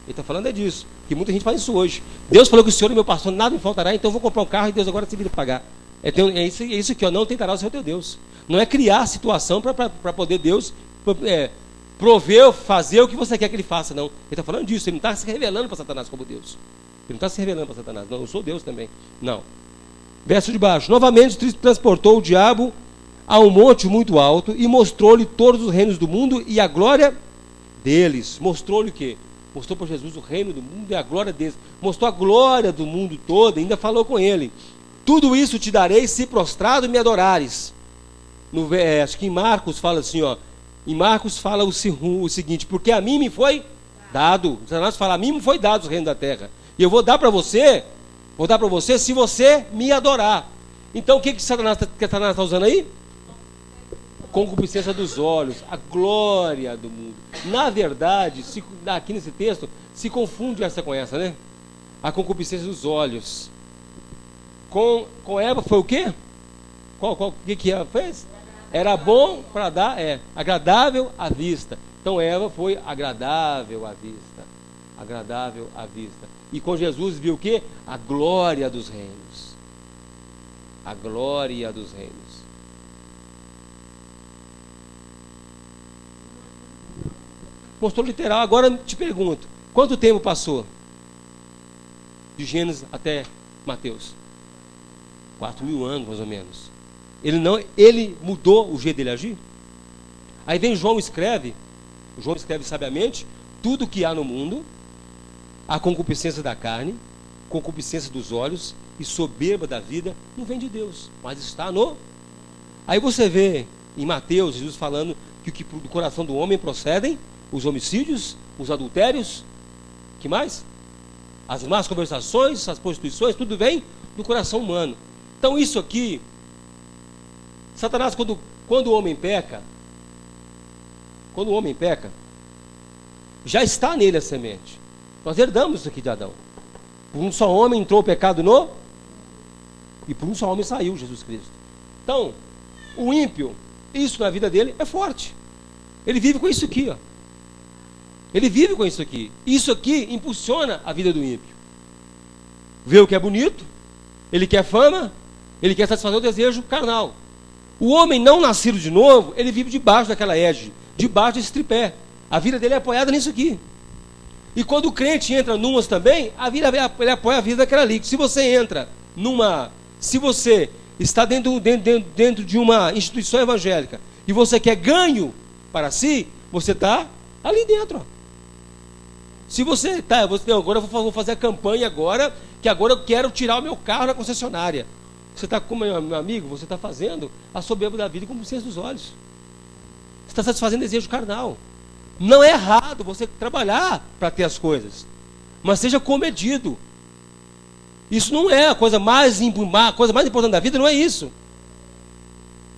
Ele está falando disso, que muita gente faz isso hoje. Deus falou que o Senhor é meu pastor, nada me faltará, então eu vou comprar um carro e Deus agora se vira pagar. É isso que eu não tentará o Senhor teu Deus. Não é criar situação para poder Deus prover, fazer o que você quer que ele faça, não. Ele está falando disso, ele não está se revelando para Satanás como Deus. Ele não está se revelando para Satanás, não, eu sou Deus também. Não. Verso de baixo: novamente transportou o diabo a um monte muito alto e mostrou-lhe todos os reinos do mundo e a glória deles. Mostrou-lhe o quê? Mostrou para Jesus o reino do mundo e a glória deles. Mostrou a glória do mundo todo, ainda falou com ele: tudo isso te darei se prostrado me adorares. Acho que em Marcos fala assim, em Marcos fala o seguinte: porque a mim me foi dado. Satanás fala: a mim me foi dado os reinos da terra. E eu vou dar para você se você me adorar. Então o que Satanás está usando aí? Concupiscência dos olhos, a glória do mundo. Na verdade, aqui nesse texto, se confunde essa com essa, né? A concupiscência dos olhos. Com Eva foi o quê? O que Eva fez? Era bom para dar, agradável à vista. Então Eva foi agradável à vista. Agradável à vista. E com Jesus viu o quê? A glória dos reinos. A glória dos reinos. Mostrou literal. Agora te pergunto: quanto tempo passou de Gênesis até Mateus? 4.000 anos, mais ou menos. Ele mudou o jeito dele agir? Aí vem João escreve sabiamente: tudo que há no mundo, a concupiscência da carne, concupiscência dos olhos e soberba da vida, não vem de Deus, mas está no Aí você vê em Mateus, Jesus falando que o que do coração do homem procedem os homicídios, os adultérios, que mais? As más conversações, as prostituições, tudo vem do coração humano. Então isso aqui, Satanás, quando o homem peca, já está nele a semente. Nós herdamos isso aqui de Adão. Por um só homem entrou o pecado e por um só homem saiu Jesus Cristo. Então, o ímpio, isso na vida dele é forte. Ele vive com isso aqui, ó. Ele vive com isso aqui. Isso aqui impulsiona a vida do ímpio. Vê o que é bonito, ele quer fama, ele quer satisfazer o desejo carnal. O homem não nascido de novo, ele vive debaixo daquela égide, debaixo desse tripé. A vida dele é apoiada nisso aqui. E quando o crente entra numas também, ele apoia a vida daquela ali. Se você está dentro de uma instituição evangélica e você quer ganho para si, você está ali dentro, ó. Se você agora eu vou fazer a campanha agora, que agora eu quero tirar o meu carro da concessionária. Você está, como meu amigo, você está fazendo a soberba da vida com o senso dos olhos. Você está satisfazendo desejo carnal. Não é errado você trabalhar para ter as coisas, mas seja comedido. Isso não é a coisa mais importante da vida, não é isso.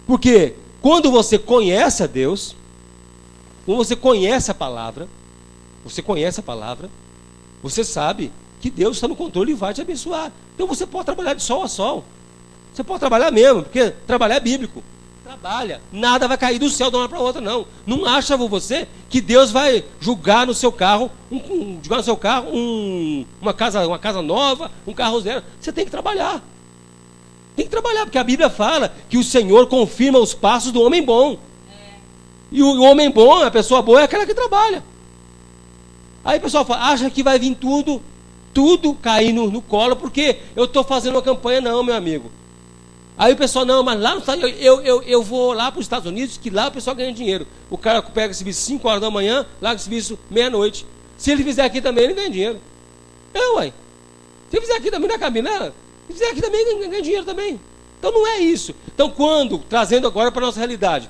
Porque quando você conhece a Deus, quando você conhece a palavra, você sabe que Deus está no controle e vai te abençoar. Então você pode trabalhar de sol a sol. Você pode trabalhar mesmo, porque trabalhar é bíblico. Trabalha, nada vai cair do céu de uma hora para outra, não. Não acha você que Deus vai julgar no seu carro, uma casa nova, um carro zero. Você tem que trabalhar. Tem que trabalhar, porque a Bíblia fala que o Senhor confirma os passos do homem bom. E o homem bom, a pessoa boa, é aquela que trabalha. Aí o pessoal acha que vai vir tudo cair no colo, porque eu estou fazendo uma campanha. Não, meu amigo. Aí o pessoal, não, mas lá no Estados Unidos, eu vou lá para os Estados Unidos, que lá o pessoal ganha dinheiro. O cara pega esse serviço 5 horas da manhã, larga esse serviço meia-noite. Se ele fizer aqui também, ele ganha dinheiro. Ué. Se ele fizer aqui também na cabina, se fizer aqui também, ele ganha dinheiro também. Então não é isso. Então trazendo agora para a nossa realidade,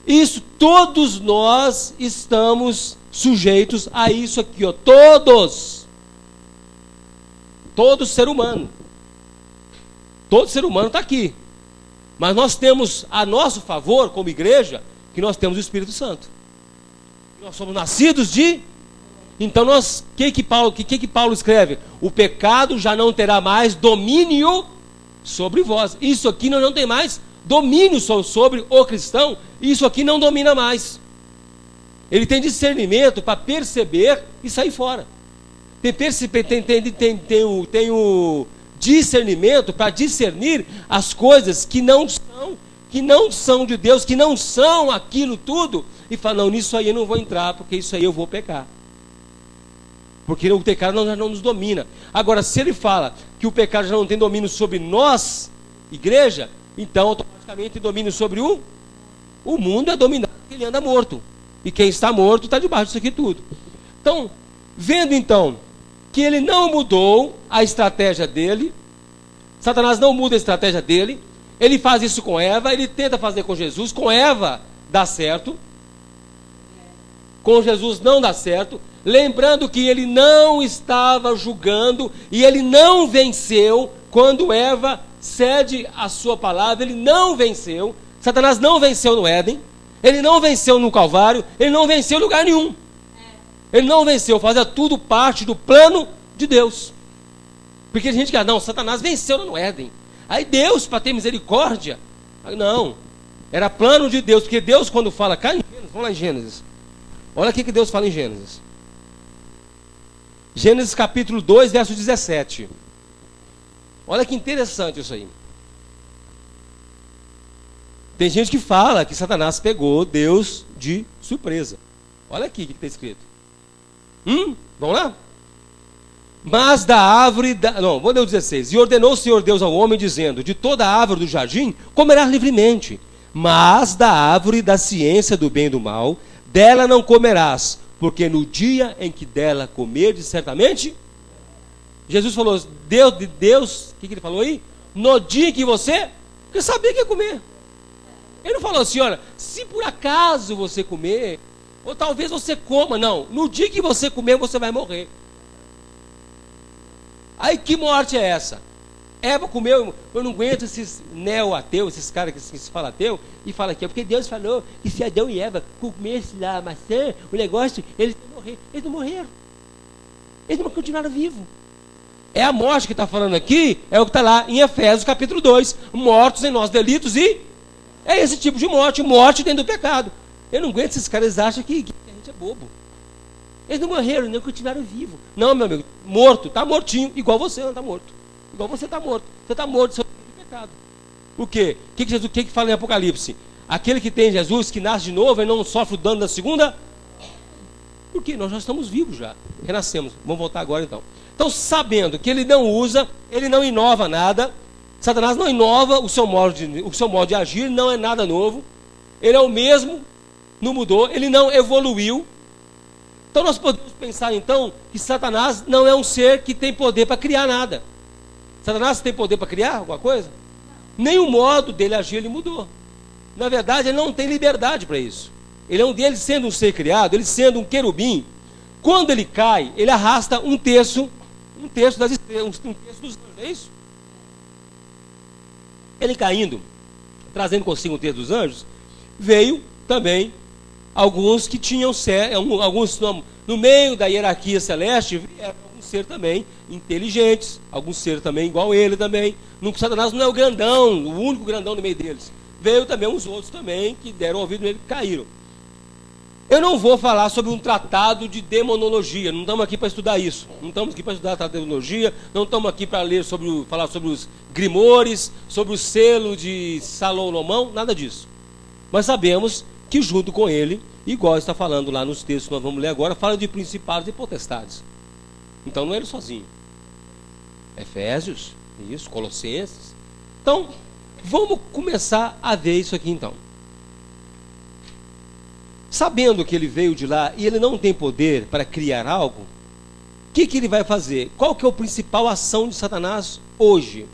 isso, todos nós estamos sujeitos a isso aqui, ó. Todo ser humano. Todo ser humano está aqui. Mas nós temos a nosso favor, como igreja, que nós temos o Espírito Santo. Nós somos nascidos de... Então nós, que Paulo escreve? O pecado já não terá mais domínio sobre vós. Isso aqui não tem mais domínio sobre o cristão. Isso aqui não domina mais. Ele tem discernimento para perceber e sair fora. Tem o discernimento para discernir as coisas que não são de Deus, que não são aquilo tudo, e fala, não, nisso aí eu não vou entrar, porque isso aí eu vou pecar. Porque o pecado já não nos domina. Agora, se ele fala que o pecado já não tem domínio sobre nós, igreja, então automaticamente tem domínio sobre o mundo, é dominado porque ele anda morto. E quem está morto está debaixo disso aqui tudo. Então, vendo então que ele não mudou a estratégia dele, Satanás não muda a estratégia dele, ele faz isso com Eva, ele tenta fazer com Jesus, com Eva dá certo, com Jesus não dá certo, lembrando que ele não estava julgando e ele não venceu quando Eva cede a sua palavra, ele não venceu. Satanás não venceu no Éden, ele não venceu no Calvário, ele não venceu em lugar nenhum. Ele não venceu, fazia tudo parte do plano de Deus. Porque a gente diz, não, Satanás venceu no Éden. Aí Deus, para ter misericórdia, não, era plano de Deus, porque Deus quando fala, cá em Gênesis, vamos lá em Gênesis, olha o que Deus fala em Gênesis. Gênesis capítulo 2, verso 17. Olha que interessante isso aí. Tem gente que fala que Satanás pegou Deus de surpresa. Olha aqui o que está escrito. Vamos lá? Mas da árvore... vou ler o 16. E ordenou o Senhor Deus ao homem, dizendo, de toda a árvore do jardim comerás livremente, mas da árvore da ciência do bem e do mal, dela não comerás, porque no dia em que dela comerdes, certamente... Jesus falou, Deus, o que ele falou aí? No dia que você sabia que ia comer. Ele não falou assim, olha, se por acaso você comer, ou talvez você coma, não. No dia que você comer, você vai morrer. Aí que morte é essa? Eva comeu, eu não aguento esses neo-ateus, esses caras que se falam ateu, e falam aqui, porque Deus falou que se Adão e Eva comessem lá a maçã, o negócio, eles iam morrer. Eles não morreram. Eles não continuaram vivos. É a morte que está falando aqui, é o que está lá em Efésios capítulo 2. Mortos em nossos delitos e... É esse tipo de morte, morte dentro do pecado. Eu não aguento esses caras, acham que a gente é bobo. Eles não morreram, nem continuaram vivos. Não, meu amigo, morto, está mortinho, igual você não está morto. Igual você está morto. Você está morto, seu pecado. O quê? O que fala em Apocalipse? Aquele que tem Jesus, que nasce de novo, ele não sofre o dano da segunda? Por quê? Nós já estamos vivos já. Renascemos. Vamos voltar agora então. Então, sabendo que ele não usa, ele não inova nada, Satanás não inova o seu modo de agir, não é nada novo. Ele é o mesmo, não mudou, ele não evoluiu. Então nós podemos pensar então que Satanás não é um ser que tem poder para criar nada. Satanás tem poder para criar alguma coisa? Nem o modo dele agir ele mudou. Na verdade, ele não tem liberdade para isso. Ele sendo um ser criado, ele sendo um querubim, quando ele cai, ele arrasta um terço das estrelas, um terço dos anjos, é isso? Ele caindo, trazendo consigo um terço dos anjos, veio também alguns que tinham alguns no meio da hierarquia celeste, vieram alguns ser também inteligentes, alguns ser também igual ele também. Satanás não é o grandão, o único grandão no meio deles. Veio também uns outros também que deram ouvido nele e caíram. Eu não vou falar sobre um tratado de demonologia, não estamos aqui para estudar isso. Não estamos aqui para estudar a demonologia, não estamos aqui para falar sobre os grimores, sobre o selo de Salomão, nada disso. Mas sabemos que junto com ele, igual está falando lá nos textos que nós vamos ler agora, fala de principados e potestades. Então não é ele sozinho. Efésios, isso, Colossenses. Então, vamos começar a ver isso aqui então. Sabendo que ele veio de lá e ele não tem poder para criar algo, o que ele vai fazer? Qual que é a principal ação de Satanás hoje?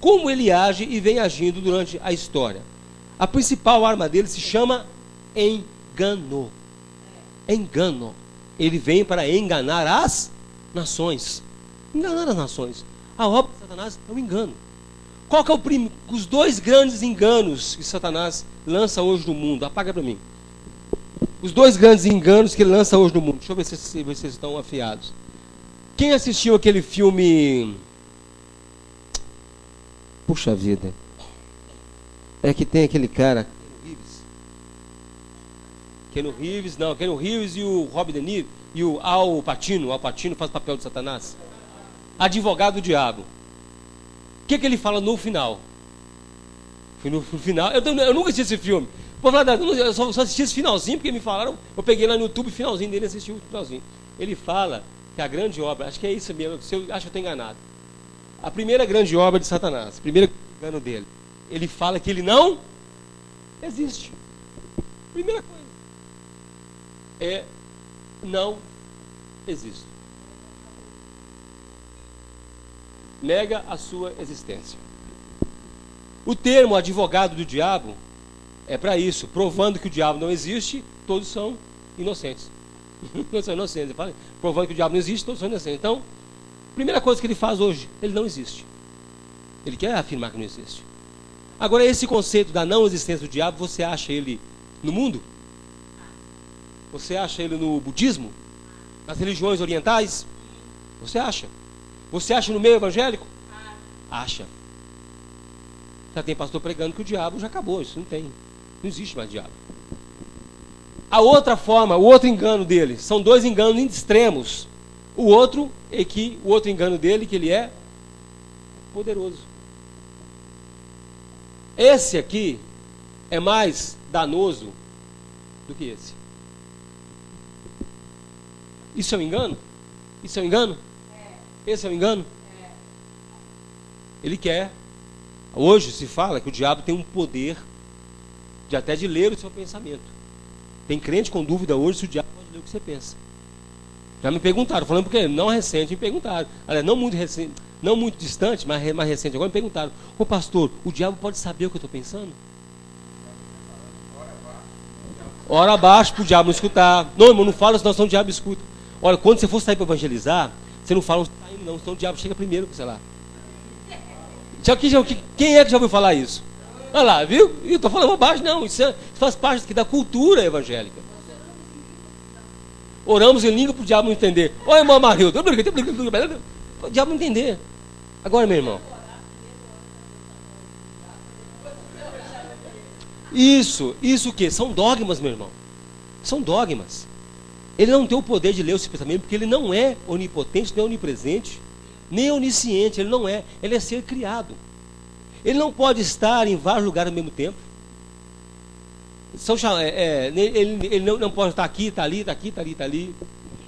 Como ele age e vem agindo durante a história? A principal arma dele se chama engano. Engano. Ele vem para enganar as nações. Enganar as nações. A obra de Satanás é um engano. Qual que é os dois grandes enganos que Satanás lança hoje no mundo? Apaga para mim. Os dois grandes enganos que ele lança hoje no mundo. Deixa eu ver se vocês estão afiados. Quem assistiu aquele filme... Puxa vida. É que tem aquele cara... Keanu Reeves e o Robert De Niro e o Al Pacino. Al Pacino faz papel de Satanás. Advogado do diabo. O que ele fala no final? No final... Eu nunca assisti esse filme. Vou falar, eu só assisti esse finalzinho, porque me falaram, eu peguei lá no YouTube o finalzinho dele e assisti o finalzinho. Ele fala que a grande obra, acho que é isso mesmo, acho que eu estou enganado. A primeira grande obra de Satanás, o primeiro engano dele, ele fala que ele não existe. Primeira coisa. É não existe. Nega a sua existência. O termo advogado do diabo é para isso, provando que o diabo não existe, todos são inocentes. Todos são inocentes. Provando que o diabo não existe, todos são inocentes. Então, primeira coisa que ele faz hoje, ele não existe. Ele quer afirmar que não existe. Agora, esse conceito da não existência do diabo, você acha ele no mundo? Você acha ele no budismo? Nas religiões orientais? Você acha? Você acha no meio evangélico? Acha. Já tem pastor pregando que o diabo já acabou, isso não tem. Não existe mais diabo. A outra forma, o outro engano dele, são dois enganos extremos. O outro engano dele, que ele é poderoso. Esse aqui é mais danoso do que esse. Isso é um engano? Isso é um engano? Esse é um engano? Ele quer. Hoje se fala que o diabo tem um poder até de ler o seu pensamento. Tem crente com dúvida hoje se o diabo pode ler o que você pensa. Já me perguntaram, falando porque não recente, me perguntaram. Aliás, não muito recente, não muito distante, mas mais recente. Agora me perguntaram: ô pastor, o diabo pode saber o que eu estou pensando? Ora abaixo para o diabo não escutar. Não, irmão, não fala, senão o diabo escuta. Olha, quando você for sair para evangelizar, você não fala, não está indo não, senão o diabo chega primeiro, sei lá. Quem é que já ouviu falar isso? Olha lá, viu? Eu estou falando abaixo, não. Isso faz parte da cultura evangélica. Oramos em língua para o diabo não entender. Olha, irmão Marildo. O diabo não entender. Agora, meu irmão. Isso o que? São dogmas, meu irmão. São dogmas. Ele não tem o poder de ler o seu pensamento, porque ele não é onipotente, nem onipresente, nem onisciente. Ele não é. Ele é ser criado. Ele não pode estar em vários lugares ao mesmo tempo. Ele não pode estar aqui, está ali, está aqui, está ali, está ali.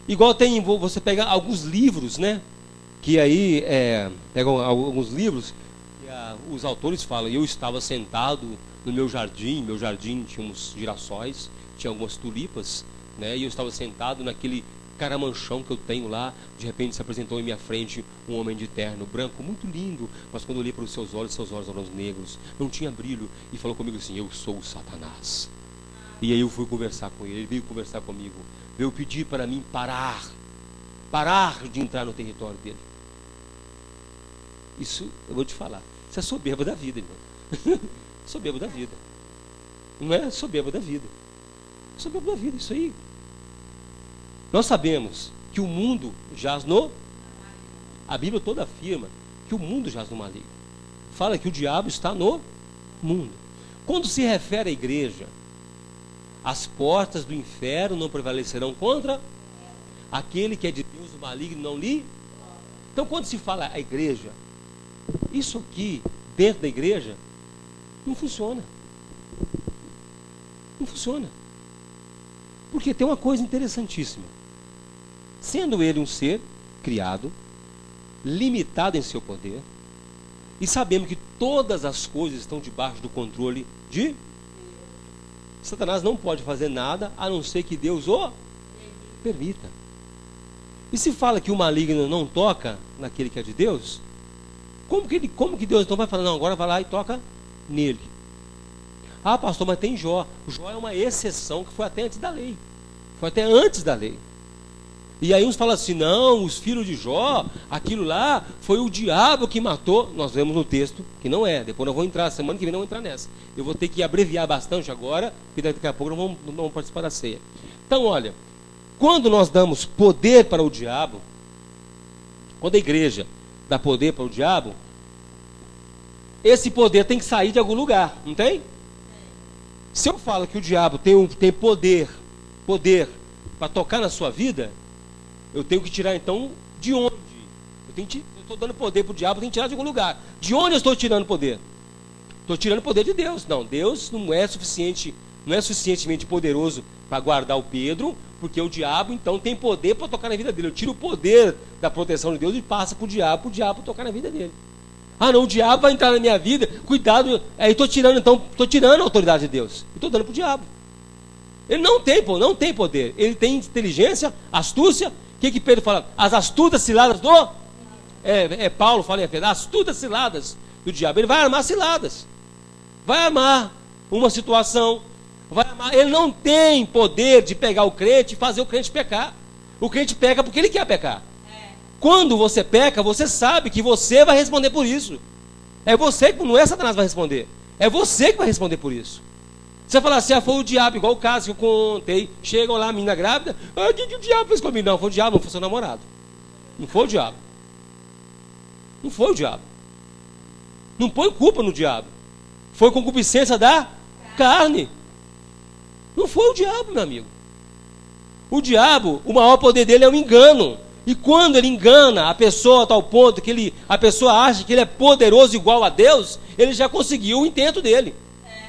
Igual você pega alguns livros, né? Que aí pegam alguns livros e os autores falam, eu estava sentado no meu jardim tinha uns girassóis, tinha algumas tulipas, né? E eu estava sentado naquele caramanchão que eu tenho lá, de repente se apresentou em minha frente um homem de terno branco, muito lindo, mas quando eu olhei para os seus olhos eram negros, não tinha brilho, e falou comigo assim, eu sou o Satanás. E aí eu fui conversar com ele veio conversar comigo, veio pedir para mim parar de entrar no território dele. Isso, eu vou te falar, isso é soberba da vida, irmão. Soberbo da vida. Não é soberbo da vida. Soberbo da vida, isso aí. Nós sabemos que o mundo jaz no... A Bíblia toda afirma que o mundo jaz no maligno. Fala que o diabo está no mundo. Quando se refere à igreja, as portas do inferno não prevalecerão contra aquele que é de Deus, o maligno não lhe... Então quando se fala a igreja, isso aqui, dentro da igreja, não funciona. Não funciona. Porque tem uma coisa interessantíssima. Sendo ele um ser criado, limitado em seu poder, e sabemos que todas as coisas estão debaixo do controle de... Satanás não pode fazer nada, a não ser que Deus o permita. E se fala que o maligno não toca naquele que é de Deus, como que Deus então vai falar, não, agora vai lá e toca nele? Ah, pastor, mas tem Jó. Jó é uma exceção que foi até antes da lei. Foi até antes da lei. E aí uns falam assim, não, os filhos de Jó, aquilo lá foi o diabo que matou. Nós vemos no texto que não é. Depois eu vou entrar, semana que vem não vou entrar nessa. Eu vou ter que abreviar bastante agora, porque daqui a pouco não vamos participar da ceia. Então, olha, quando nós damos poder para o diabo, quando a igreja dá poder para o diabo, esse poder tem que sair de algum lugar, não tem? Se eu falo que o diabo tem poder para tocar na sua vida, eu tenho que tirar então de onde? Eu estou dando poder para o diabo, eu tenho que tirar de algum lugar. De onde eu estou tirando poder? Estou tirando o poder de Deus. Não, Deus não é suficientemente poderoso para guardar o Pedro, porque o diabo então tem poder para tocar na vida dele. Eu tiro o poder da proteção de Deus e passa para o diabo tocar na vida dele. Ah não, o diabo vai entrar na minha vida, cuidado, aí estou tirando a autoridade de Deus, estou dando para o diabo. Ele não tem poder, ele tem inteligência, astúcia. O que Pedro fala? As astutas ciladas do... Paulo fala em Efésios, as astutas ciladas do diabo. Ele vai armar ciladas, vai armar uma situação, ele não tem poder de pegar o crente e fazer o crente pecar. O crente peca porque ele quer pecar. Quando você peca, você sabe que você vai responder por isso. É você que, não é Satanás que vai responder. É você que vai responder por isso. Você fala assim, foi o diabo, igual o caso que eu contei. Chegam lá, a menina grávida, o que o diabo fez comigo? Não, foi o diabo, não foi seu namorado. Não foi o diabo. Não foi o diabo. Não põe culpa no diabo. Foi concupiscência da carne. Não foi o diabo, meu amigo. O diabo, o maior poder dele é o engano. E quando ele engana a pessoa a tal ponto que a pessoa acha que ele é poderoso igual a Deus, ele já conseguiu o intento dele.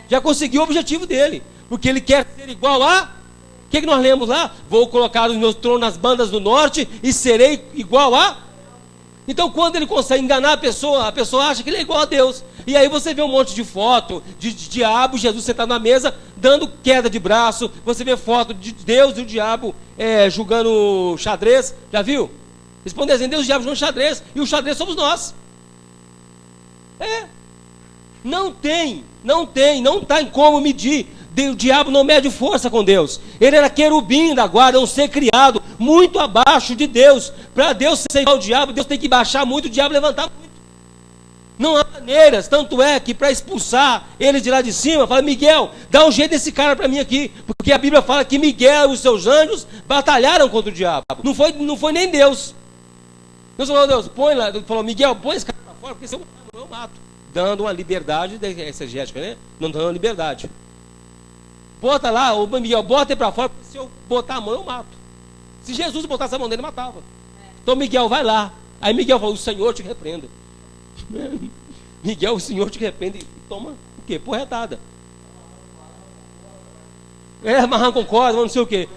Já conseguiu o objetivo dele. Porque ele quer ser igual a... O que nós lemos lá? Vou colocar os meus tronos nas bandas do norte e serei igual a... Então quando ele consegue enganar a pessoa acha que ele é igual a Deus. E aí você vê um monte de foto de diabo, Jesus sentado na mesa, dando queda de braço. Você vê foto de Deus e o diabo jogando xadrez. Já viu? Responde assim, Deus e o diabo jogando xadrez. E o xadrez somos nós. Não tem como medir. O diabo não mede força com Deus. Ele era querubim da guarda, um ser criado muito abaixo de Deus. Para Deus ser igual ao diabo, Deus tem que baixar muito, o diabo levantar muito. Não há maneiras, tanto é que para expulsar ele de lá de cima, fala: Miguel, dá um jeito desse cara para mim aqui. Porque a Bíblia fala que Miguel e os seus anjos batalharam contra o diabo. Não foi nem Deus. Deus falou: Deus, põe lá. Ele falou: Miguel, põe esse cara para fora, porque se eu mato. Dando uma liberdade exegética, né? Não dando uma liberdade. Bota lá, ô Miguel, bota ele para fora, porque se eu botar a mão, eu mato. Se Jesus botasse a mão dele, matava. Então Miguel, vai lá. Aí Miguel falou: o Senhor te repreenda. Miguel, o Senhor te repreende. E toma o quê? Porretada. Amarrar com corda, não sei o quê.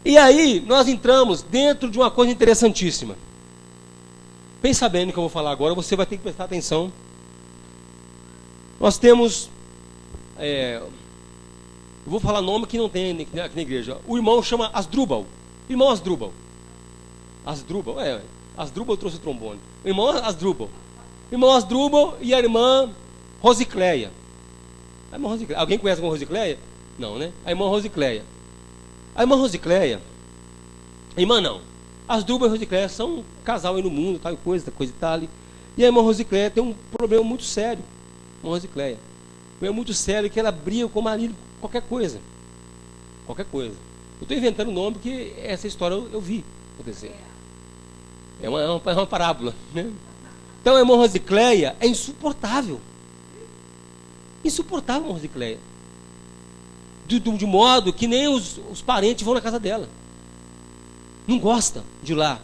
E aí, nós entramos dentro de uma coisa interessantíssima. Pensa bem no que eu vou falar agora, você vai ter que prestar atenção. Nós temos... eu vou falar nome que não tem aqui na igreja. O irmão chama Asdrubal. Irmão Asdrubal. Asdrubal, Asdrubal trouxe o trombone. O irmão Asdrubal. Irmão Asdrubal e a irmã Rosicléia. Alguém conhece a irmã Rosicléia? Não, né? A irmã Rosicléia. A irmã Rosicléia... Irmã não. Asdrubal e Rosicléia são um casal aí no mundo, tal coisa e tal. E a irmã Rosicléia tem um problema muito sério. Irmã Rosicléia. Um problema muito sério que ela briga com o marido, qualquer coisa. Qualquer coisa. Eu estou inventando o nome porque essa história eu vi acontecer. É uma parábola, né? Então a irmã Rosicléia é insuportável. Insuportável a irmã Rosicléia. De modo que nem os parentes vão na casa dela. Não gosta de ir lá.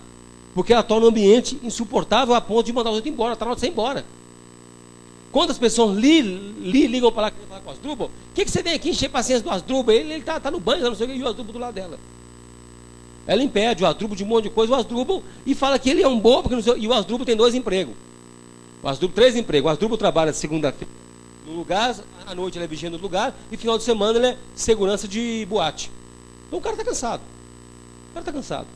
Porque ela torna o ambiente insuportável a ponto de mandar os outros embora. Está na hora de você ir embora. Quantas pessoas ligam para lá falar com o Asdrubal? O que você vem aqui encher paciência do Asdrubal? Ele está no banho, não sei o que, e o Asdrubal do lado dela. Ela impede o Asdrubal de um monte de coisa, o Asdrubal, e fala que ele é um bobo, e o Asdrubal tem 2 empregos. O Asdrubal 3 empregos. O Asdrubal trabalha segunda-feira no lugar, à noite ele é vigia no lugar, e final de semana ele é segurança de boate. Então o cara está cansado. O cara está cansado.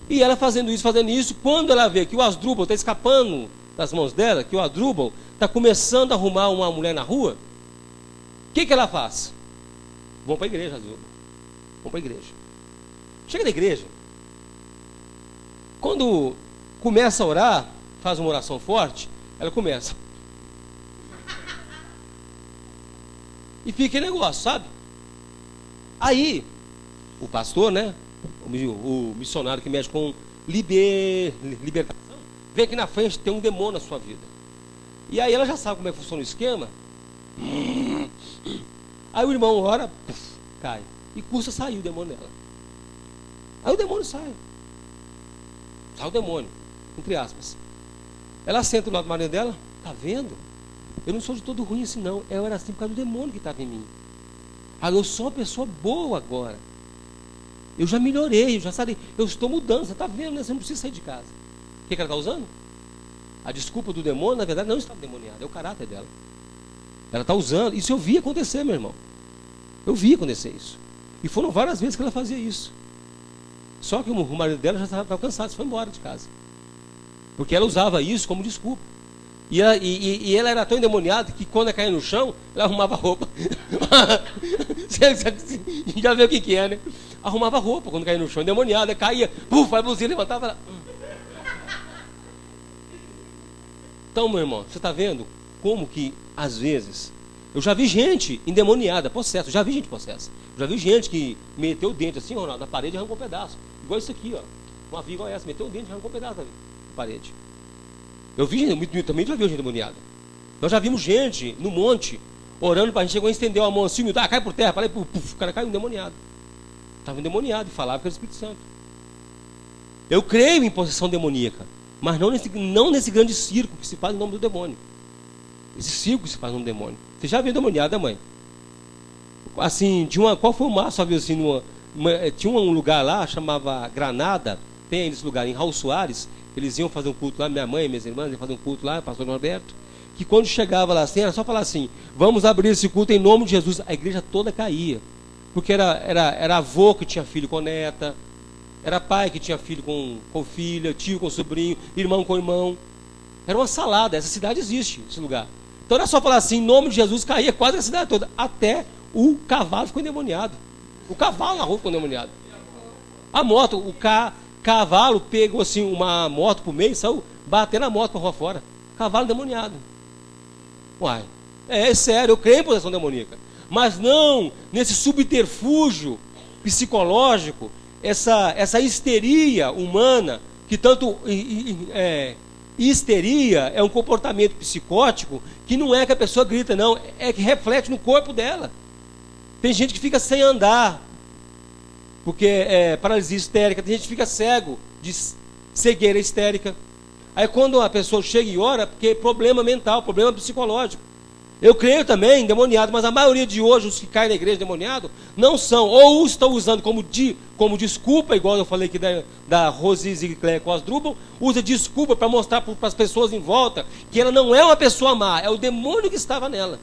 E ela fazendo isso, quando ela vê que o Asdrubal está escapando das mãos dela, que o Asdrubal está começando a arrumar uma mulher na rua, o que ela faz? Vão para a igreja, Asdrubal. Vão para a igreja. Chega na igreja. Quando começa a orar, faz uma oração forte, ela começa. E fica aquele negócio, sabe? Aí, o pastor, né? O missionário que mexe com libertação, vê que na frente tem um demônio na sua vida. E aí ela já sabe como é que funciona o esquema. Aí o irmão ora, cai. E custa sair o demônio dela. Aí o demônio sai. Sai o demônio, entre aspas. Ela senta do lado do marido dela, tá vendo? Eu não sou de todo ruim assim não. Eu era assim por causa do demônio que estava em mim. Aí eu sou uma pessoa boa agora. Eu já melhorei, eu já saí. Eu estou mudando, você está vendo, né? Você não precisa sair de casa. O que ela está usando? A desculpa do demônio, na verdade, não está demoniada, é o caráter dela. Ela está usando. Isso eu vi acontecer, meu irmão. Eu vi acontecer isso. E foram várias vezes que ela fazia isso. Só que o marido dela já estava cansado, foi embora de casa. Porque ela usava isso como desculpa. E ela era tão endemoniada que quando ela caía no chão, ela arrumava roupa. Já vê o que é, né? Arrumava roupa quando caía no chão, endemoniada, caía, a blusinha levantava. Então, meu irmão, você está vendo como que, às vezes, eu já vi gente endemoniada, possessa, já vi gente possessa. Já vi gente que meteu o dente assim, Ronaldo, na parede e arrancou um pedaço. Igual isso aqui, ó. Uma via igual essa, meteu o dente e arrancou um pedaço na parede. Eu vi gente, também já vi gente endemoniada. Nós já vimos gente no monte, orando para a gente, chegou a estender a mão assim, cai por terra, falei, o cara caiu endemoniado. Estava endemoniado e falava que era o Espírito Santo. Eu creio em possessão demoníaca, mas não nesse grande circo que se faz em nome do demônio. Esse circo que se faz no nome do demônio. Você já viu endemoniada, mãe? Assim, qual foi o mar, só viu assim, tinha um lugar lá, chamava Granada, tem esse lugar em Raul Soares, eles iam fazer um culto lá, minha mãe e minhas irmãs iam fazer um culto lá, pastor Norberto, que quando chegava lá assim, era só falar assim, vamos abrir esse culto em nome de Jesus, a igreja toda caía, porque era avô que tinha filho com neta, era pai que tinha filho com filha, tio com sobrinho, irmão com irmão, era uma salada, essa cidade existe, esse lugar. Então era só falar assim, em nome de Jesus, caía quase a cidade toda, até o cavalo ficou endemoniado. O cavalo na rua ficou endemoniado. A moto, cavalo pegou assim uma moto pro meio e saiu batendo a moto pra rua fora. Cavalo endemoniado. Uai, é sério, eu creio em possessão demoníaca. Mas não nesse subterfúgio psicológico, essa histeria humana, que tanto histeria é um comportamento psicótico que não é que a pessoa grita, não, é que reflete no corpo dela. Tem gente que fica sem andar, porque é paralisia histérica. Tem gente que fica cego, de cegueira histérica. Aí quando a pessoa chega e ora, porque é problema mental, problema psicológico. Eu creio também em demoniado, mas a maioria de hoje, os que caem na igreja demoniado, não são, ou estão usando como desculpa, igual eu falei aqui da Rosi Zigler com as Drubal, usa desculpa para mostrar para as pessoas em volta que ela não é uma pessoa má, é o demônio que estava nela.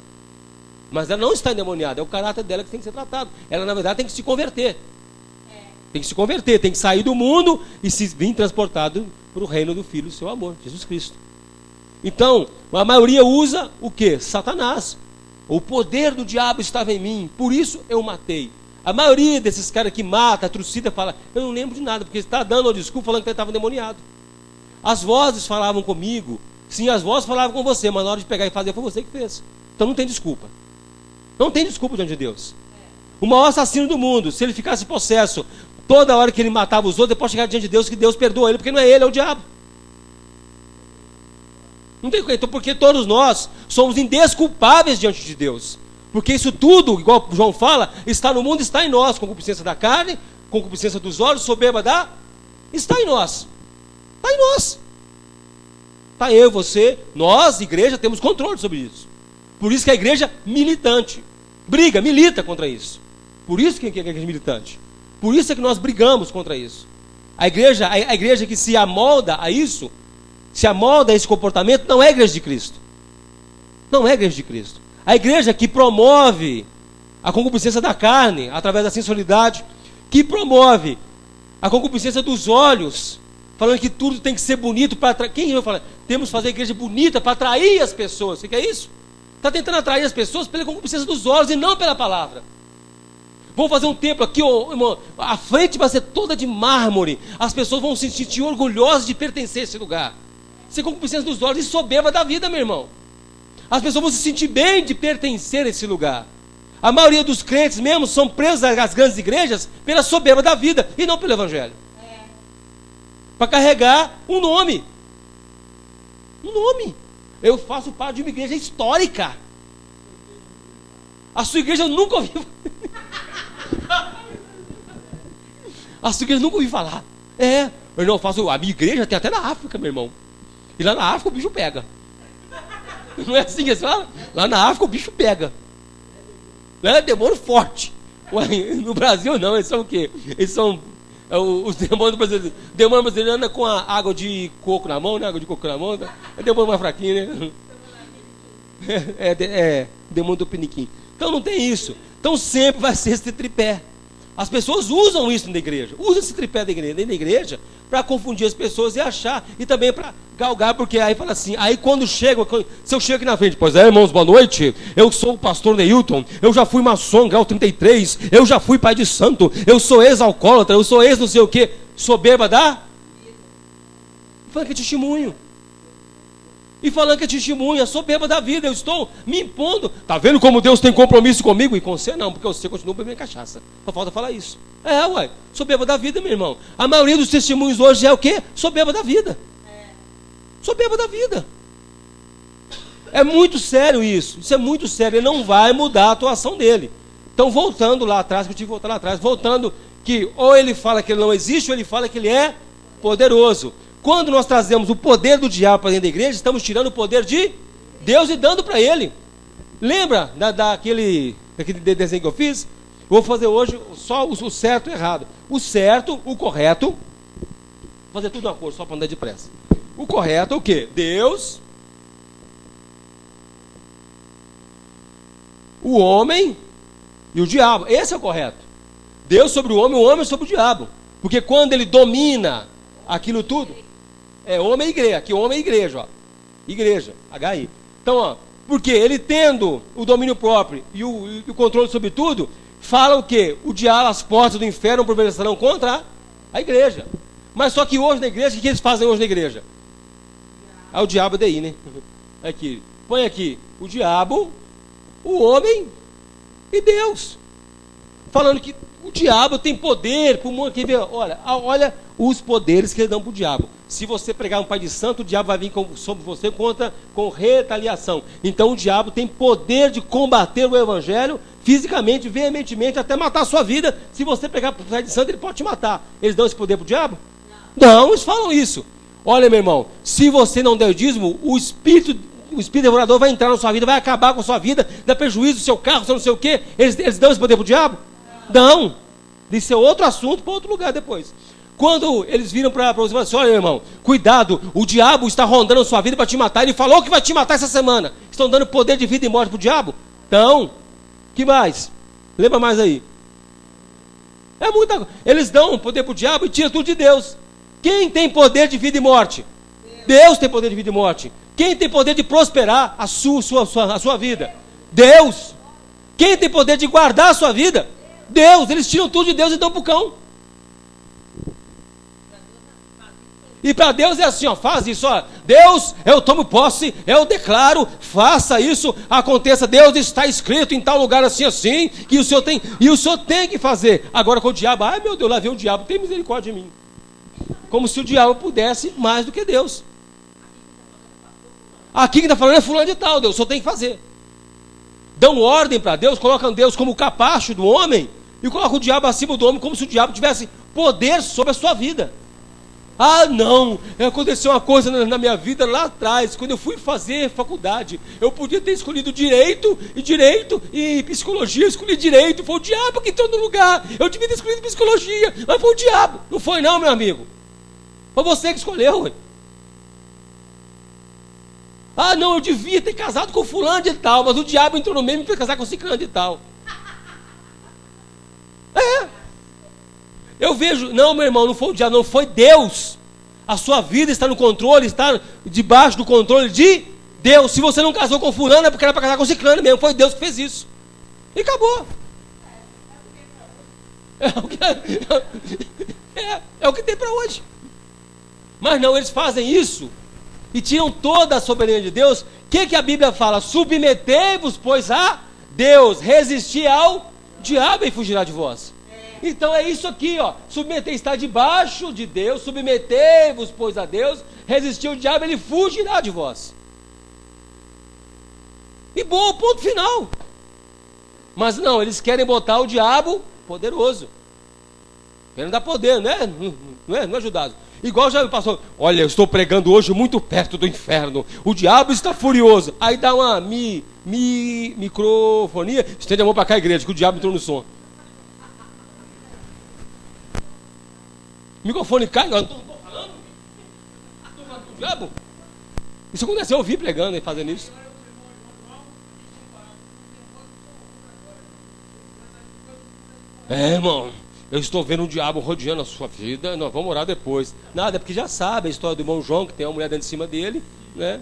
Mas ela não está endemoniada, é o caráter dela que tem que ser tratado. Ela, na verdade, tem que se converter. Tem que se converter, tem que sair do mundo e se vir transportado para o reino do Filho do seu amor, Jesus Cristo. Então, a maioria usa o quê? Satanás. O poder do diabo estava em mim, por isso eu matei. A maioria desses caras que mata, trucida, fala, eu não lembro de nada, porque está dando uma desculpa falando que ele estava endemoniado. As vozes falavam comigo, sim, as vozes falavam com você, mas na hora de pegar e fazer foi você que fez. Então não tem desculpa. Não tem desculpa diante de Deus. O maior assassino do mundo, se ele ficasse possesso, toda hora que ele matava os outros, depois chegar diante de Deus, que Deus perdoa ele, porque não é ele, é o diabo. Não tem, então, porque todos nós somos indesculpáveis diante de Deus. Porque isso tudo, igual João fala, está no mundo, está em nós. Concupiscência da carne, concupiscência dos olhos, soberba da... Está em nós. Está em nós. Está eu, você, nós, igreja, temos controle sobre isso. Por isso que a igreja militante. Briga, milita contra isso. Por isso que a igreja é militante. Por isso é que nós brigamos contra isso. A igreja que se amolda a isso, se amolda a esse comportamento, não é a igreja de Cristo. Não é a igreja de Cristo. A igreja que promove a concupiscência da carne, através da sensualidade, que promove a concupiscência dos olhos, falando que tudo tem que ser bonito para atrair. Quem vai falar? Temos que fazer a igreja bonita para atrair as pessoas. Você quer isso? Está tentando atrair as pessoas pela concupiscência dos olhos e não pela palavra. Vamos fazer um templo aqui, irmão, a frente vai ser toda de mármore. As pessoas vão se sentir orgulhosas de pertencer a esse lugar. Ser concupiscência dos olhos e soberba da vida, meu irmão. As pessoas vão se sentir bem de pertencer a esse lugar. A maioria dos crentes mesmo são presos às grandes igrejas pela soberba da vida e não pelo evangelho. Para carregar um nome. Um nome. Eu faço parte de uma igreja histórica. A sua igreja eu nunca ouvi. A sua igreja eu nunca ouvi falar. Eu faço. A minha igreja tem até na África, meu irmão. E lá na África o bicho pega. Não é assim que eles falam? Lá na África o bicho pega. É demônio forte. Ué, no Brasil não, eles são o quê? Eles são os demônios brasileiros. O demônio brasileiro anda com a água de coco na mão, né? Água de coco na mão. É demônio mais fraquinho, né? Demônio do piniquim. Então não tem isso. Então sempre vai ser esse tripé. As pessoas usam isso na igreja. Usam esse tripé dentro da igreja para confundir as pessoas e achar. E também para galgar, porque aí fala assim. Aí quando chega, se eu chego aqui na frente, pois é, irmãos, boa noite. Eu sou o pastor Neilton. Eu já fui maçom, grau 33. Eu já fui pai de santo. Eu sou ex-alcoólatra. Eu sou ex não sei o que. Soberba da? Falando que é testemunho. E falando que é testemunho, a soberba da vida. Eu estou me impondo. Tá vendo como Deus tem compromisso comigo? E com você não, porque você continua bebendo cachaça. Só falta falar isso. Ué, soberba da vida, meu irmão. A maioria dos testemunhos hoje é o quê? Soberba da vida. Soberba da vida. É muito sério isso. Isso é muito sério. Ele não vai mudar a atuação dele. Então, voltando lá atrás, que eu tive que voltar lá atrás, voltando que ou ele fala que ele não existe, ou ele fala que ele é poderoso. Quando nós trazemos o poder do diabo para dentro da igreja, estamos tirando o poder de Deus e dando para ele. Lembra daquele desenho que eu fiz? Eu vou fazer hoje só o certo e o errado. O certo, o correto. Vou fazer tudo na cor, só para andar depressa. O correto é o quê? Deus, o homem e o diabo. Esse é o correto. Deus sobre o homem sobre o diabo. Porque quando ele domina aquilo tudo, homem e igreja. Aqui homem e igreja, ó. Igreja, HI. Então, ó, Porque ele tendo o domínio próprio e o controle sobre tudo, fala o quê? O diabo, as portas do inferno prevalecerão contra a igreja. Mas só que hoje na igreja, o que eles fazem hoje na igreja? Ah, o diabo daí, né? Aqui, põe aqui, o diabo, o homem e Deus. Falando que o diabo tem poder, olha os poderes que ele dão para o diabo. Se você pregar um pai de santo, o diabo vai vir sobre você com retaliação. Então o diabo tem poder de combater o evangelho fisicamente, veementemente, até matar a sua vida. Se você pregar para o pai de santo, ele pode te matar. Eles dão esse poder para o diabo? Não, eles falam isso. Olha, meu irmão, se você não der o dízimo, o espírito devorador vai entrar na sua vida, vai acabar com a sua vida, dá prejuízo do seu carro, seu não sei o quê. Eles dão esse poder para o diabo? Não. Isso é outro assunto para outro lugar depois. Quando eles viram para você e assim, olha, meu irmão, cuidado, o diabo está rondando a sua vida para te matar. Ele falou que vai te matar essa semana. Estão dando poder de vida e morte para o diabo? Então, que mais? Lembra mais aí. É muita coisa. Eles dão poder para o diabo e tiram tudo de Deus. Quem tem poder de vida e morte? Deus tem poder de vida e morte. Quem tem poder de prosperar a sua vida? Deus. Quem tem poder de guardar a sua vida? Deus. Eles tiram tudo de Deus e dão para o cão. E para Deus é assim, ó, faz isso, ó. Deus, eu tomo posse, eu declaro, faça isso, aconteça. Deus, está escrito em tal lugar assim, assim, que o Senhor tem, e o Senhor tem que fazer. Agora com o diabo, ai meu Deus, lá vem o diabo, tem misericórdia de mim. Como se o diabo pudesse mais do que Deus. Aqui quem está falando é fulano de tal, Deus, o Senhor tem que fazer. Dão ordem para Deus, colocam Deus como capacho do homem, e colocam o diabo acima do homem, como se o diabo tivesse poder sobre a sua vida. Ah, não, aconteceu uma coisa na minha vida lá atrás, quando eu fui fazer faculdade, eu podia ter escolhido direito e psicologia, eu escolhi direito, foi o diabo que entrou no lugar, eu devia ter escolhido psicologia, mas foi o diabo, não foi não, meu amigo, foi você que escolheu, ué. Ah, não, eu devia ter casado com fulano de tal, mas o diabo entrou no meio e me fez casar com ciclano de tal. Eu vejo, não, meu irmão, não foi o diabo, não, foi Deus. A sua vida está no controle, está debaixo do controle de Deus. Se você não casou com fulano, é porque era para casar com ciclano mesmo. Foi Deus que fez isso. E acabou. É o que tem para hoje. Mas não, eles fazem isso e tiram toda a soberania de Deus. O que a Bíblia fala? Submetei-vos, pois, a Deus. Resistir ao diabo e fugirá de vós. Então é isso aqui, ó. Submeter, está debaixo de Deus. Submetei-vos, pois, a Deus. Resistir ao diabo, ele fugirá de vós. E bom, ponto final. Mas não, eles querem botar o diabo poderoso. Querem dar poder, né? Não é ajudado. Igual já passou. Olha, eu estou pregando hoje muito perto do inferno. O diabo está furioso. Aí dá uma microfonia. Estende a mão para cá, igreja, que o diabo entrou no som. O microfone cai, eu não estou falando. Estou falando com o diabo. Isso aconteceu, eu vi pregando e fazendo isso. Irmão, eu estou vendo o diabo rodeando a sua vida. Nós vamos orar depois. Nada, porque já sabe a história do irmão João, que tem uma mulher dentro de cima dele, né?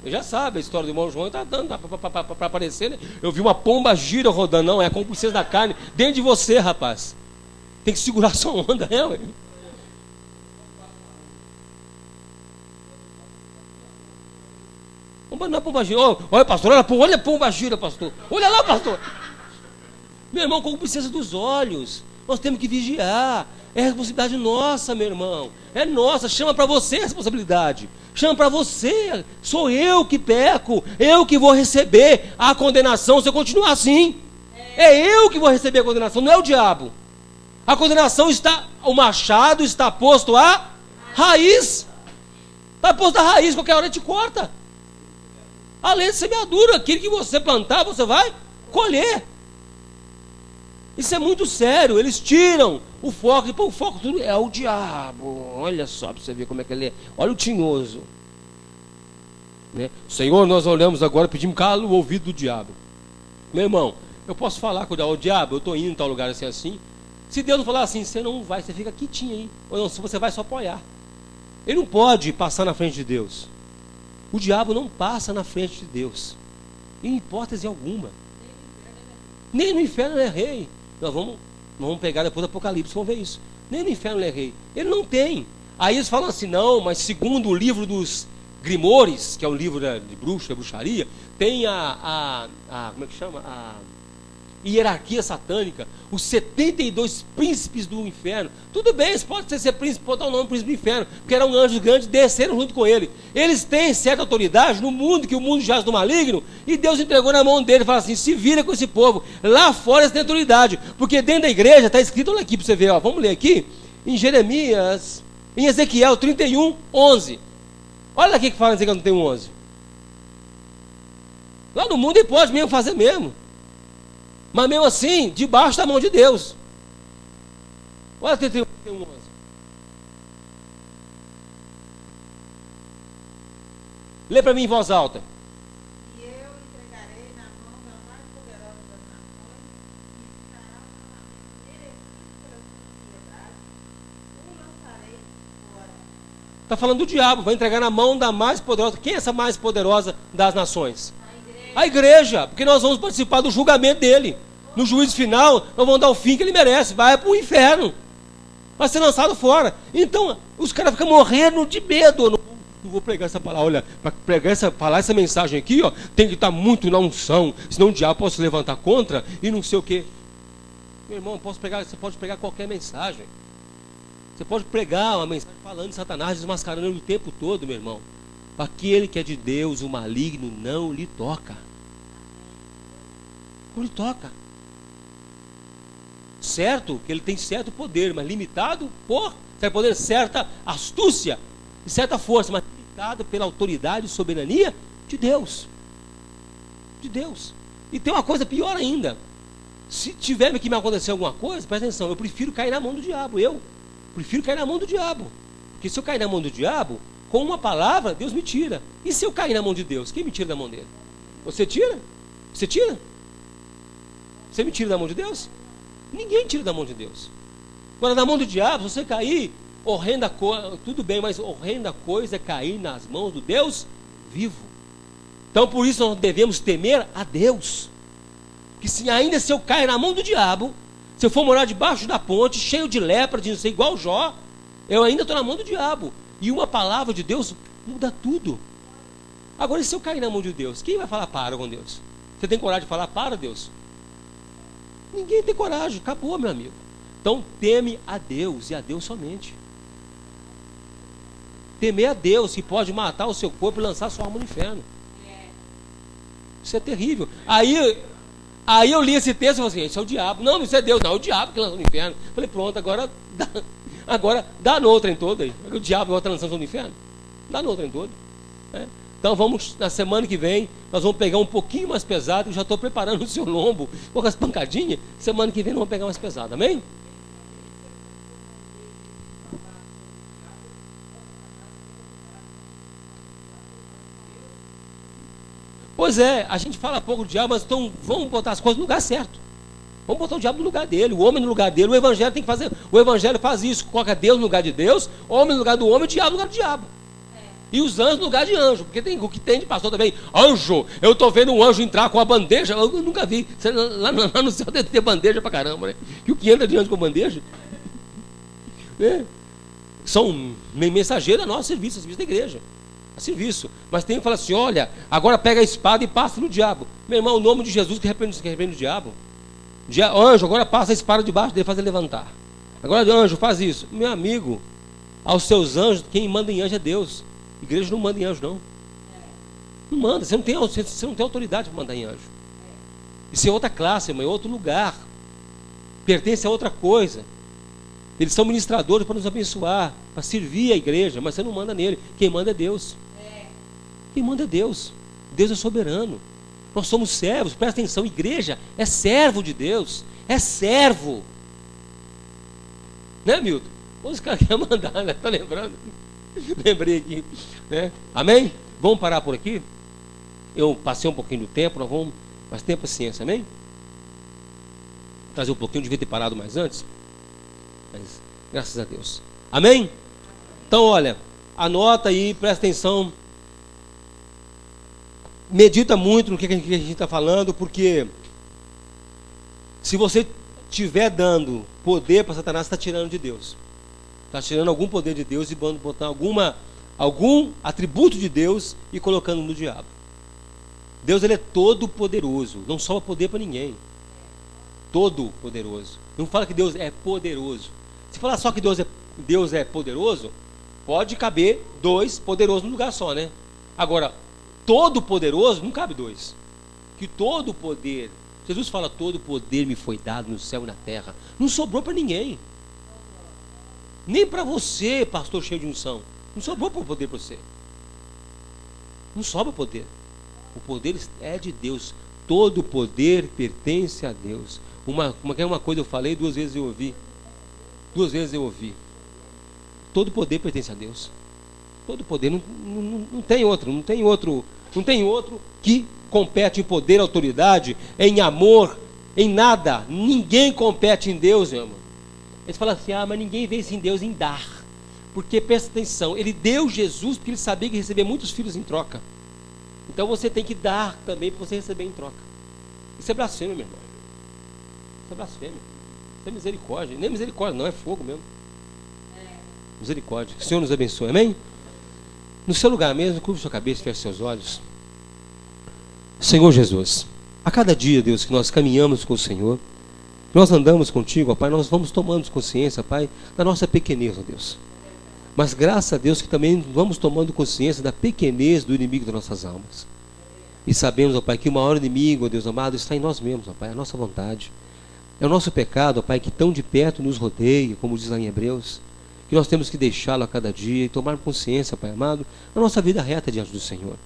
Já sabe a história do irmão João, está dando para aparecer, né? Eu vi uma pomba gira rodando, não, é a concupiscência da carne dentro de você, rapaz. Tem que segurar sua onda, né, ué? Não é pomba gira. Olha, pastor, olha a pomba gira, pastor. Olha lá, pastor. Meu irmão, concupiscência dos olhos. Nós temos que vigiar. É responsabilidade nossa, meu irmão. É nossa. Chama para você a responsabilidade. Chama para você. Sou eu que peco. Eu que vou receber a condenação se eu continuar assim. É eu que vou receber a condenação, não é o diabo. A condenação está, o machado está posto à raiz. Está posto à raiz, qualquer hora te corta. A lei de semeadura, aquilo que você plantar, você vai colher. Isso é muito sério. Eles tiram o foco, e o foco tudo é o diabo. Olha só para você ver como é que ele é. Olha o tinhoso, né? Senhor, nós olhamos agora, pedimos cala o ouvido do diabo. Meu irmão, eu posso falar com o diabo, eu estou indo em tal lugar assim, assim. Se Deus não falar assim, você não vai, você fica quietinho aí. Ou não, se você vai só apoiar. Ele não pode passar na frente de Deus. O diabo não passa na frente de Deus, em hipótese alguma. Nem no inferno ele é rei. Nós vamos pegar depois do Apocalipse, vamos ver isso. Nem no inferno ele é rei. Ele não tem. Aí eles falam assim, não, mas segundo o livro dos Grimores, que é um livro de bruxaria, tem como é que chama? A hierarquia satânica, os 72 príncipes do inferno. Tudo bem, eles podem ser príncipe, pode dar o nome príncipe do inferno, porque eram anjos grandes, desceram junto com ele. Eles têm certa autoridade no mundo, que o mundo jaz do maligno, e Deus entregou na mão dele e fala assim, se vira com esse povo. Lá fora eles têm autoridade, porque dentro da igreja está escrito, olha aqui para você ver, ó, vamos ler aqui, em Jeremias, em Ezequiel 31, 11. Olha aqui que fala em Ezequiel 31, 11. Lá no mundo ele pode mesmo fazer mesmo. Mas mesmo assim, debaixo da mão de Deus. Olha 31, 11. Lê para mim em voz alta. E eu entregarei na mão da mais poderosa das nações, e ficará novamente merecido pela sua piedade, o lançarei fora. Está falando do diabo, vai entregar na mão da mais poderosa. Quem é essa mais poderosa das nações? A igreja, porque nós vamos participar do julgamento dele. No juízo final, nós vamos dar o fim que ele merece. Vai para o inferno. Vai ser lançado fora. Então, os caras ficam morrendo de medo. Não vou pregar essa palavra. Olha, para falar essa mensagem aqui, ó, tem que estar muito na unção. Senão o diabo pode se levantar contra e não sei o quê. Meu irmão, você pode pregar qualquer mensagem. Você pode pregar uma mensagem falando de Satanás, desmascarando ele o tempo todo, meu irmão. Aquele que é de Deus, o maligno, não lhe toca. Não lhe toca. Certo que ele tem certo poder, mas limitado por certo poder, certa astúcia e certa força, mas limitado pela autoridade e soberania de Deus. De Deus. E tem uma coisa pior ainda. Se tiver que me acontecer alguma coisa, presta atenção, eu prefiro cair na mão do diabo. Eu prefiro cair na mão do diabo. Porque se eu cair na mão do diabo, com uma palavra, Deus me tira. E se eu cair na mão de Deus, quem me tira da mão dele? Você tira? Você tira? Você me tira da mão de Deus? Ninguém tira da mão de Deus. Agora, na mão do diabo, se você cair, horrenda coisa, tudo bem, mas horrenda coisa é cair nas mãos do Deus vivo. Então, por isso, nós devemos temer a Deus. Que ainda se eu cair na mão do diabo, se eu for morar debaixo da ponte, cheio de lepra, de não ser igual Jó, eu ainda estou na mão do diabo. E uma palavra de Deus muda tudo. Agora, e se eu cair na mão de Deus? Quem vai falar para com Deus? Você tem coragem de falar para Deus? Ninguém tem coragem, acabou, meu amigo. Então, teme a Deus e a Deus somente. Temer a Deus, que pode matar o seu corpo e lançar sua alma no inferno. Isso é terrível. Aí eu li esse texto e falei assim, isso é o diabo. Não, isso é Deus, não, é o diabo que lança no inferno. Eu falei, pronto, agora dá no trem todo aí. O diabo vai estar lançando no inferno? Dá no trem todo. É. Então vamos, na semana que vem, nós vamos pegar um pouquinho mais pesado. Eu já estou preparando o seu lombo, poucas pancadinhas. Semana que vem nós vamos pegar mais pesado, amém? Pois é, a gente fala pouco do diabo, mas então vamos botar as coisas no lugar certo. Vamos botar o diabo no lugar dele, o homem no lugar dele. O evangelho tem que fazer, o evangelho faz isso, coloca Deus no lugar de Deus, o homem no lugar do homem, o diabo no lugar do diabo. E os anjos no lugar de anjo, porque tem o que tem de pastor também. Anjo, eu estou vendo um anjo entrar com a bandeja, eu nunca vi. Lá no céu deve ter bandeja pra caramba, né? E o que entra de anjo com bandeja? São mensageiros a nosso serviço, a serviço da igreja. A serviço. Mas tem que falar assim, olha, agora pega a espada e passa no diabo. Meu irmão, o nome de Jesus que repreende o diabo. Anjo, agora passa a espada debaixo dele, faz ele levantar. Agora, anjo, faz isso. Meu amigo, aos seus anjos, quem manda em anjo é Deus. Igreja não manda em anjo, não. Não manda, você não tem autoridade para mandar em anjo. Isso é outra classe, irmão, é outro lugar. Pertence a outra coisa. Eles são ministradores para nos abençoar, para servir a igreja, mas você não manda nele. Quem manda é Deus. Quem manda é Deus. Deus é soberano. Nós somos servos, presta atenção, igreja é servo de Deus. É servo. Né, Milton? Os caras querem mandar, né? Está lembrando? Lembrei aqui, né? Amém? Vamos parar por aqui? Eu passei um pouquinho do tempo, nós vamos, mas tem paciência, amém? Trazer um pouquinho, devia ter parado mais antes, mas graças a Deus, amém? Então olha, anota aí, presta atenção, medita muito no que a gente está falando, porque se você estiver dando poder para Satanás, está tirando de Deus. Está tirando algum poder de Deus e botando algum atributo de Deus e colocando no diabo. Deus, ele é todo poderoso, não sobra poder para ninguém. Todo poderoso. Não fala que Deus é poderoso. Se falar só que Deus é poderoso, pode caber dois poderosos num lugar só, né? Agora, todo poderoso não cabe dois. Que todo poder, Jesus fala, todo poder me foi dado no céu e na terra. Não sobrou para ninguém. Nem para você, pastor cheio de unção. Não sobrou poder para você. Não sobra poder. O poder é de Deus. Todo poder pertence a Deus. Uma coisa eu falei, duas vezes eu ouvi. Todo poder pertence a Deus. Todo poder, não tem outro que compete em poder, autoridade, em amor, em nada. Ninguém compete em Deus, meu irmão. Eles falam assim, mas ninguém vence em Deus em dar. Porque, presta atenção, ele deu Jesus porque ele sabia que ia receber muitos filhos em troca. Então você tem que dar também para você receber em troca. Isso é blasfêmia, meu irmão. Isso é blasfêmia. Isso é misericórdia. Nem é misericórdia, não, é fogo mesmo. Misericórdia. Que o Senhor nos abençoe, amém? No seu lugar mesmo, curva sua cabeça, feche seus olhos. Senhor Jesus, a cada dia, Deus, que nós caminhamos com o Senhor, nós andamos contigo, ó Pai, nós vamos tomando consciência, Pai, da nossa pequenez, ó Deus. Mas graças a Deus que também vamos tomando consciência da pequenez do inimigo das nossas almas. E sabemos, ó Pai, que o maior inimigo, ó Deus amado, está em nós mesmos, ó Pai, a nossa vontade. É o nosso pecado, ó Pai, que tão de perto nos rodeia, como diz lá em Hebreus, que nós temos que deixá-lo a cada dia e tomar consciência, Pai amado, da nossa vida reta diante do Senhor.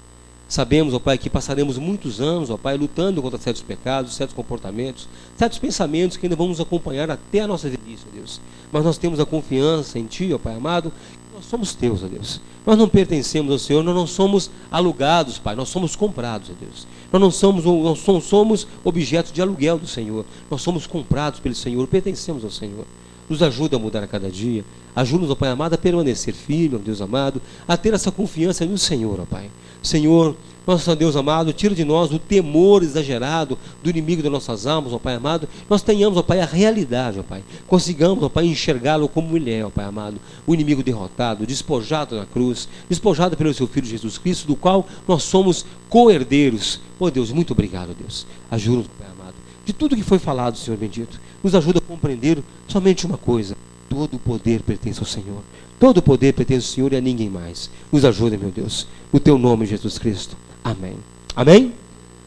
Sabemos, ó Pai, que passaremos muitos anos, ó Pai, lutando contra certos pecados, certos comportamentos, certos pensamentos que ainda vamos acompanhar até a nossa velhice, ó Deus. Mas nós temos a confiança em Ti, ó Pai amado, que nós somos Teus, ó Deus. Nós não pertencemos ao Senhor, nós não somos alugados, Pai, nós somos comprados, ó Deus. Nós não somos objetos de aluguel do Senhor, nós somos comprados pelo Senhor, pertencemos ao Senhor. Nos ajuda a mudar a cada dia. Ajuda-nos, ó Pai amado, a permanecer firme, ó Deus amado, a ter essa confiança no Senhor, ó Pai. Senhor, nosso Deus amado, tira de nós o temor exagerado do inimigo das nossas almas, ó Pai amado. Nós tenhamos, ó Pai, a realidade, ó Pai. Consigamos, ó Pai, enxergá-lo como ele é, ó Pai amado. O inimigo derrotado, despojado na cruz, despojado pelo seu Filho Jesus Cristo, do qual nós somos co-herdeiros. Ó Deus, muito obrigado, Deus. Ajuda-nos, Pai amado. De tudo que foi falado, Senhor bendito, nos ajuda a compreender somente uma coisa: todo o poder pertence ao Senhor. Todo o poder pertence ao Senhor e a ninguém mais. Nos ajuda, meu Deus. No teu nome, Jesus Cristo. Amém. Amém?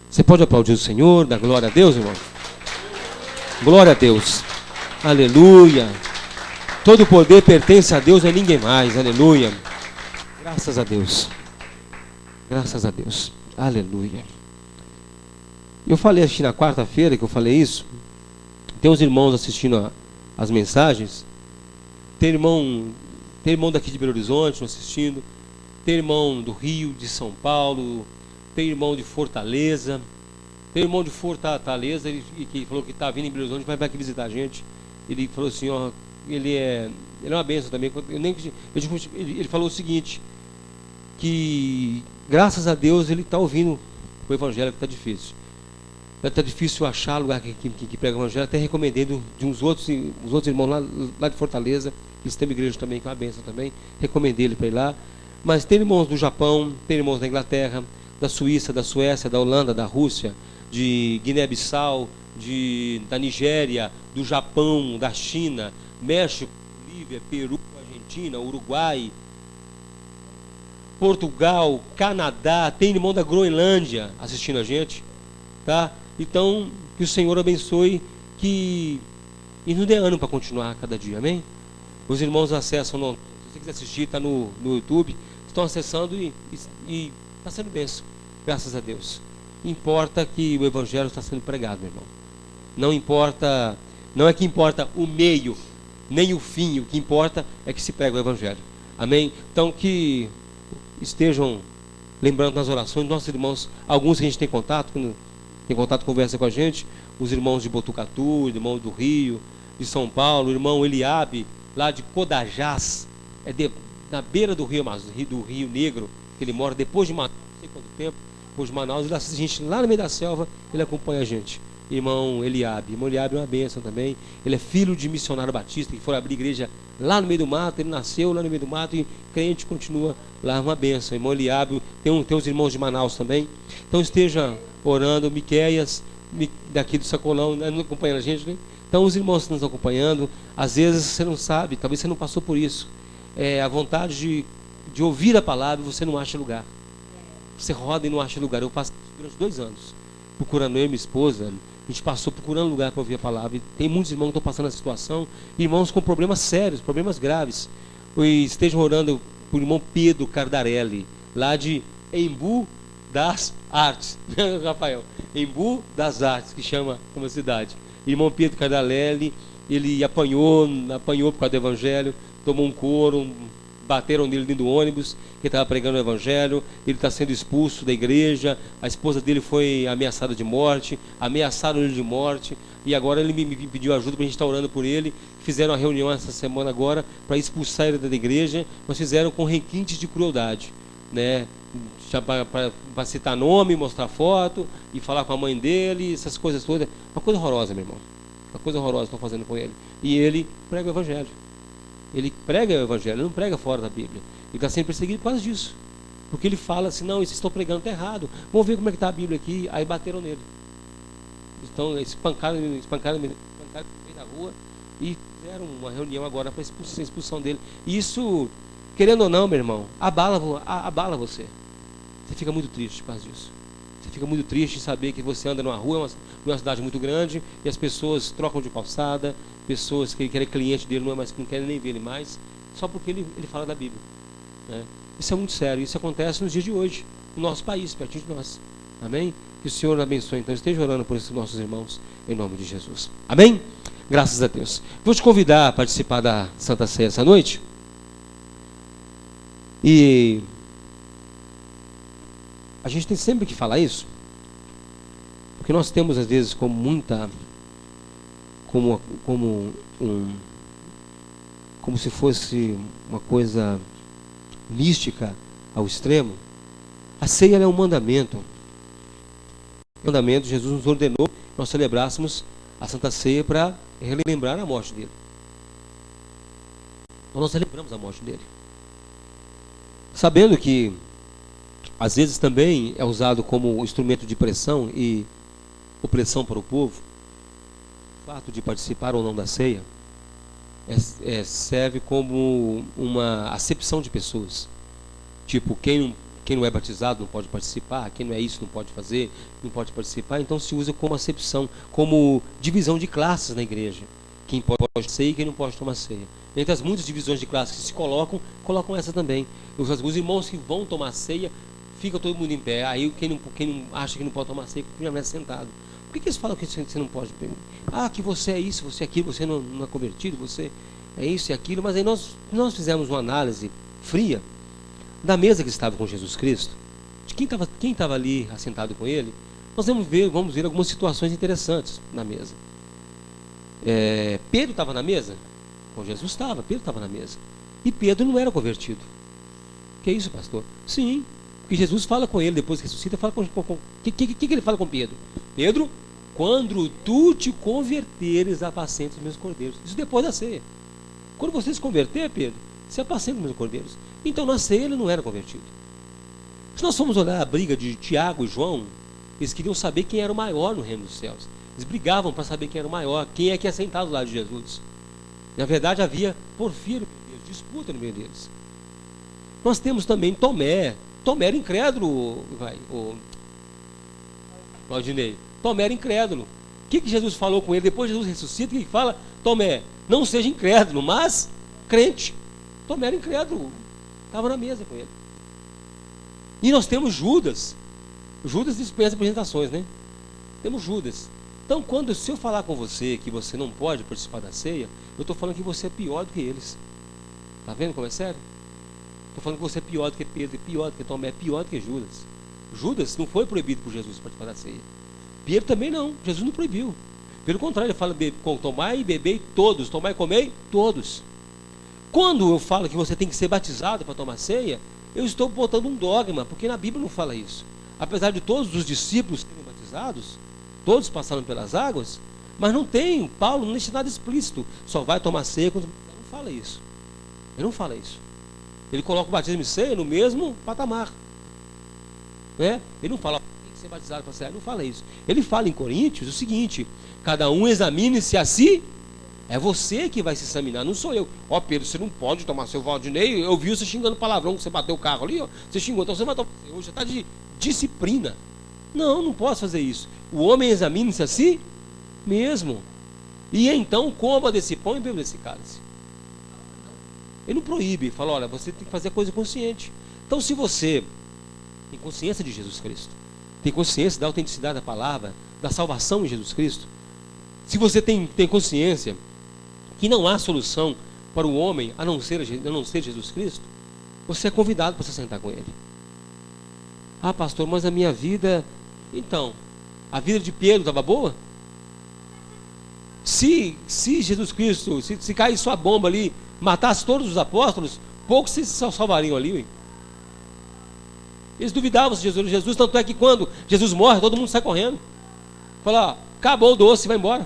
Você pode aplaudir o Senhor, dar glória a Deus, irmão? Glória a Deus. Aleluia. Todo o poder pertence a Deus e a ninguém mais. Aleluia. Graças a Deus. Graças a Deus. Aleluia. Eu falei, acho que na quarta-feira que eu falei isso. Tem uns irmãos assistindo as mensagens. Tem irmão daqui de Belo Horizonte assistindo. Tem irmão do Rio, de São Paulo. Tem irmão de Fortaleza. Tem irmão de Fortaleza que falou que está vindo em Belo Horizonte, vai aqui visitar a gente. Ele falou assim, ó, ele é uma bênção também. Ele falou o seguinte, que graças a Deus ele está ouvindo o evangelho, que está difícil. Está difícil achar lugar que prega o evangelho. Até recomendei de os outros irmãos lá de Fortaleza. Eles têm uma igreja também, que é uma bênção também. Recomendei ele para ir lá. Mas tem irmãos do Japão, tem irmãos da Inglaterra, da Suíça, da Suécia, da Holanda, da Rússia, de Guiné-Bissau, da Nigéria, do Japão, da China, México, Bolívia, Peru, Argentina, Uruguai, Portugal, Canadá. Tem irmão da Groenlândia assistindo a gente, tá? Então, que o Senhor abençoe e nos dê ânimo para continuar cada dia, amém? Os irmãos acessam, se você quiser assistir, está no YouTube, estão acessando e está sendo bênção, graças a Deus. Importa que o Evangelho está sendo pregado, meu irmão. Não é que importa o meio, nem o fim, o que importa é que se prega o Evangelho, amém? Então, que estejam lembrando nas orações, nossos irmãos, alguns que a gente tem contato, conversa com a gente, os irmãos de Botucatu, irmão do Rio, de São Paulo, o irmão Eliabe, lá de Codajás, na beira do Rio Negro, que ele mora depois de matar não sei quanto tempo. por Manaus, ele assiste a gente lá no meio da selva, ele acompanha a gente. Irmão Eliabe é uma bênção também. Ele é filho de missionário batista que foi abrir igreja lá no meio do mato. Ele nasceu lá no meio do mato e crente, continua lá, uma bênção. Irmão Eliabe, tem os irmãos de Manaus também. Então esteja orando. Miqueias, daqui do Sacolão, não acompanhando a gente, né? Então os irmãos estão nos acompanhando. Às vezes você não sabe, talvez você não passou por isso. A vontade de ouvir a palavra, você não acha lugar. Você roda e não acha lugar. Eu passei durante 2 anos procurando, eu e minha esposa, a gente passou procurando lugar para ouvir a palavra. E tem muitos irmãos que estão passando essa situação, irmãos com problemas sérios, problemas graves. E estejam orando por irmão Pedro Cardarelli, lá de Embu das Artes, Rafael, Embu das Artes, que chama uma cidade. Irmão Pedro Cardarelli, ele apanhou por causa do evangelho, tomou um couro, bateram nele dentro do ônibus, que estava pregando o evangelho, ele está sendo expulso da igreja, a esposa dele foi ameaçada de morte, ameaçaram ele de morte, e agora ele me pediu ajuda para a gente estar orando por ele. Fizeram uma reunião essa semana agora para expulsar ele da igreja, mas fizeram com requintes de crueldade, né? Para citar nome, mostrar foto e falar com a mãe dele, essas coisas todas. Uma coisa horrorosa, meu irmão, uma coisa horrorosa estão fazendo com ele. E ele prega o evangelho. Ele prega o evangelho, ele não prega fora da Bíblia. Ele está sendo perseguido por causa disso. Porque ele fala assim, não, vocês estão pregando, está errado. Vamos ver como é que está a Bíblia aqui. Aí bateram nele. Então espancaram no meio da rua e fizeram uma reunião agora para a expulsão dele. E isso, querendo ou não, meu irmão, abala você. Você fica muito triste por causa disso. Você fica muito triste em saber que você anda numa rua, numa cidade muito grande, e as pessoas trocam de calçada, pessoas que querem cliente dele, não querem nem ver ele mais, só porque ele fala da Bíblia, né? Isso é muito sério, isso acontece nos dias de hoje, no nosso país, pertinho de nós. Amém? Que o Senhor abençoe. Então esteja orando por esses nossos irmãos, em nome de Jesus. Amém? Graças a Deus. Vou te convidar a participar da Santa Ceia essa noite. E a gente tem sempre que falar isso, porque nós temos às vezes como se fosse uma coisa mística ao extremo. A ceia é um mandamento. Jesus nos ordenou que nós celebrássemos a Santa Ceia para relembrar a morte dele. Então nós celebramos a morte dele, sabendo que às vezes também é usado como instrumento de pressão e opressão para o povo. O fato de participar ou não da ceia serve como uma acepção de pessoas. Tipo, quem não é batizado não pode participar, quem não é isso não pode fazer, não pode participar. Então se usa como acepção, como divisão de classes na igreja. Quem pode ceia e quem não pode tomar ceia. Entre as muitas divisões de classes que se colocam essa também. Os irmãos que vão tomar ceia, fica todo mundo em pé. Aí quem não acha que não pode tomar ceia, permanece sentado. Por que eles falam que você não pode? Que você é isso, você é aquilo, você não é convertido, você é isso e aquilo. Mas aí nós fizemos uma análise fria da mesa que estava com Jesus Cristo, de quem estava ali assentado com ele. Nós vamos ver algumas situações interessantes na mesa. Pedro estava na mesa? Com Jesus estava, Pedro estava na mesa. E Pedro não era convertido. Que é isso, pastor? Sim, porque Jesus fala com ele, depois que ressuscita, fala com que ele fala com Pedro? Pedro, quando tu te converteres, apacenta os meus cordeiros. Isso depois da ceia. Quando você se converter, Pedro, você apacenta os meus cordeiros. Então na ceia ele não era convertido. Se nós formos olhar a briga de Tiago e João, eles queriam saber quem era o maior no reino dos céus. Eles brigavam para saber quem era o maior, quem é que ia sentar do lado de Jesus. Na verdade havia porfia no meio deles, disputa no meio deles. Nós temos também Tomé. Tomé era incrédulo, Claudinei. Tomé era incrédulo. O que Jesus falou com ele? Depois Jesus ressuscita, ele fala: Tomé, não seja incrédulo, mas crente. Tomé era incrédulo, estava na mesa com ele. E nós temos Judas. Judas dispensa apresentações, né? Temos Judas. Então, se eu falar com você que você não pode participar da ceia, eu estou falando que você é pior do que eles. Está vendo como é sério? Estou falando que você é pior do que Pedro, pior do que Tomé, pior do que Judas. Judas não foi proibido por Jesus participar da ceia. Pedro também não, Jesus não proibiu. Pelo contrário, ele fala: tomai e bebei todos, tomai e comei todos. Quando eu falo que você tem que ser batizado para tomar ceia, eu estou botando um dogma, porque na Bíblia não fala isso. apesar de todos os discípulos serem batizados, todos passaram pelas águas, mas não tem, Paulo não deixa nada explícito, só vai tomar ceia quando... Ele não fala isso. Ele não fala isso. Ele coloca o batismo e ceia no mesmo patamar. Né? Ele não fala, tem que ser batizado para ceia, ele não fala isso. Ele fala em Coríntios o seguinte: cada um examine-se a si. É você que vai se examinar, não sou eu. Ó, Pedro, você não pode tomar seu Valdinei. Eu vi você xingando palavrão, que você bateu o carro ali, ó. Você xingou, então você vai tomar. Hoje está de disciplina. Não posso fazer isso. O homem examine-se a si mesmo. E então coma desse pão e beba desse cálice. Ele não proíbe, fala, olha, você tem que fazer a coisa consciente. Então, se você tem consciência de Jesus Cristo, tem consciência da autenticidade da palavra, da salvação em Jesus Cristo, se você tem consciência que não há solução para o homem a não ser Jesus Cristo, você é convidado para se sentar com ele. Ah, pastor, mas a minha vida... Então, a vida de Pedro estava boa? Se Jesus Cristo, se cair sua bomba ali, matasse todos os apóstolos, poucos se salvariam ali. Ué. Eles duvidavam de Jesus, tanto é que quando Jesus morre, todo mundo sai correndo. Fala, acabou o doce, vai embora.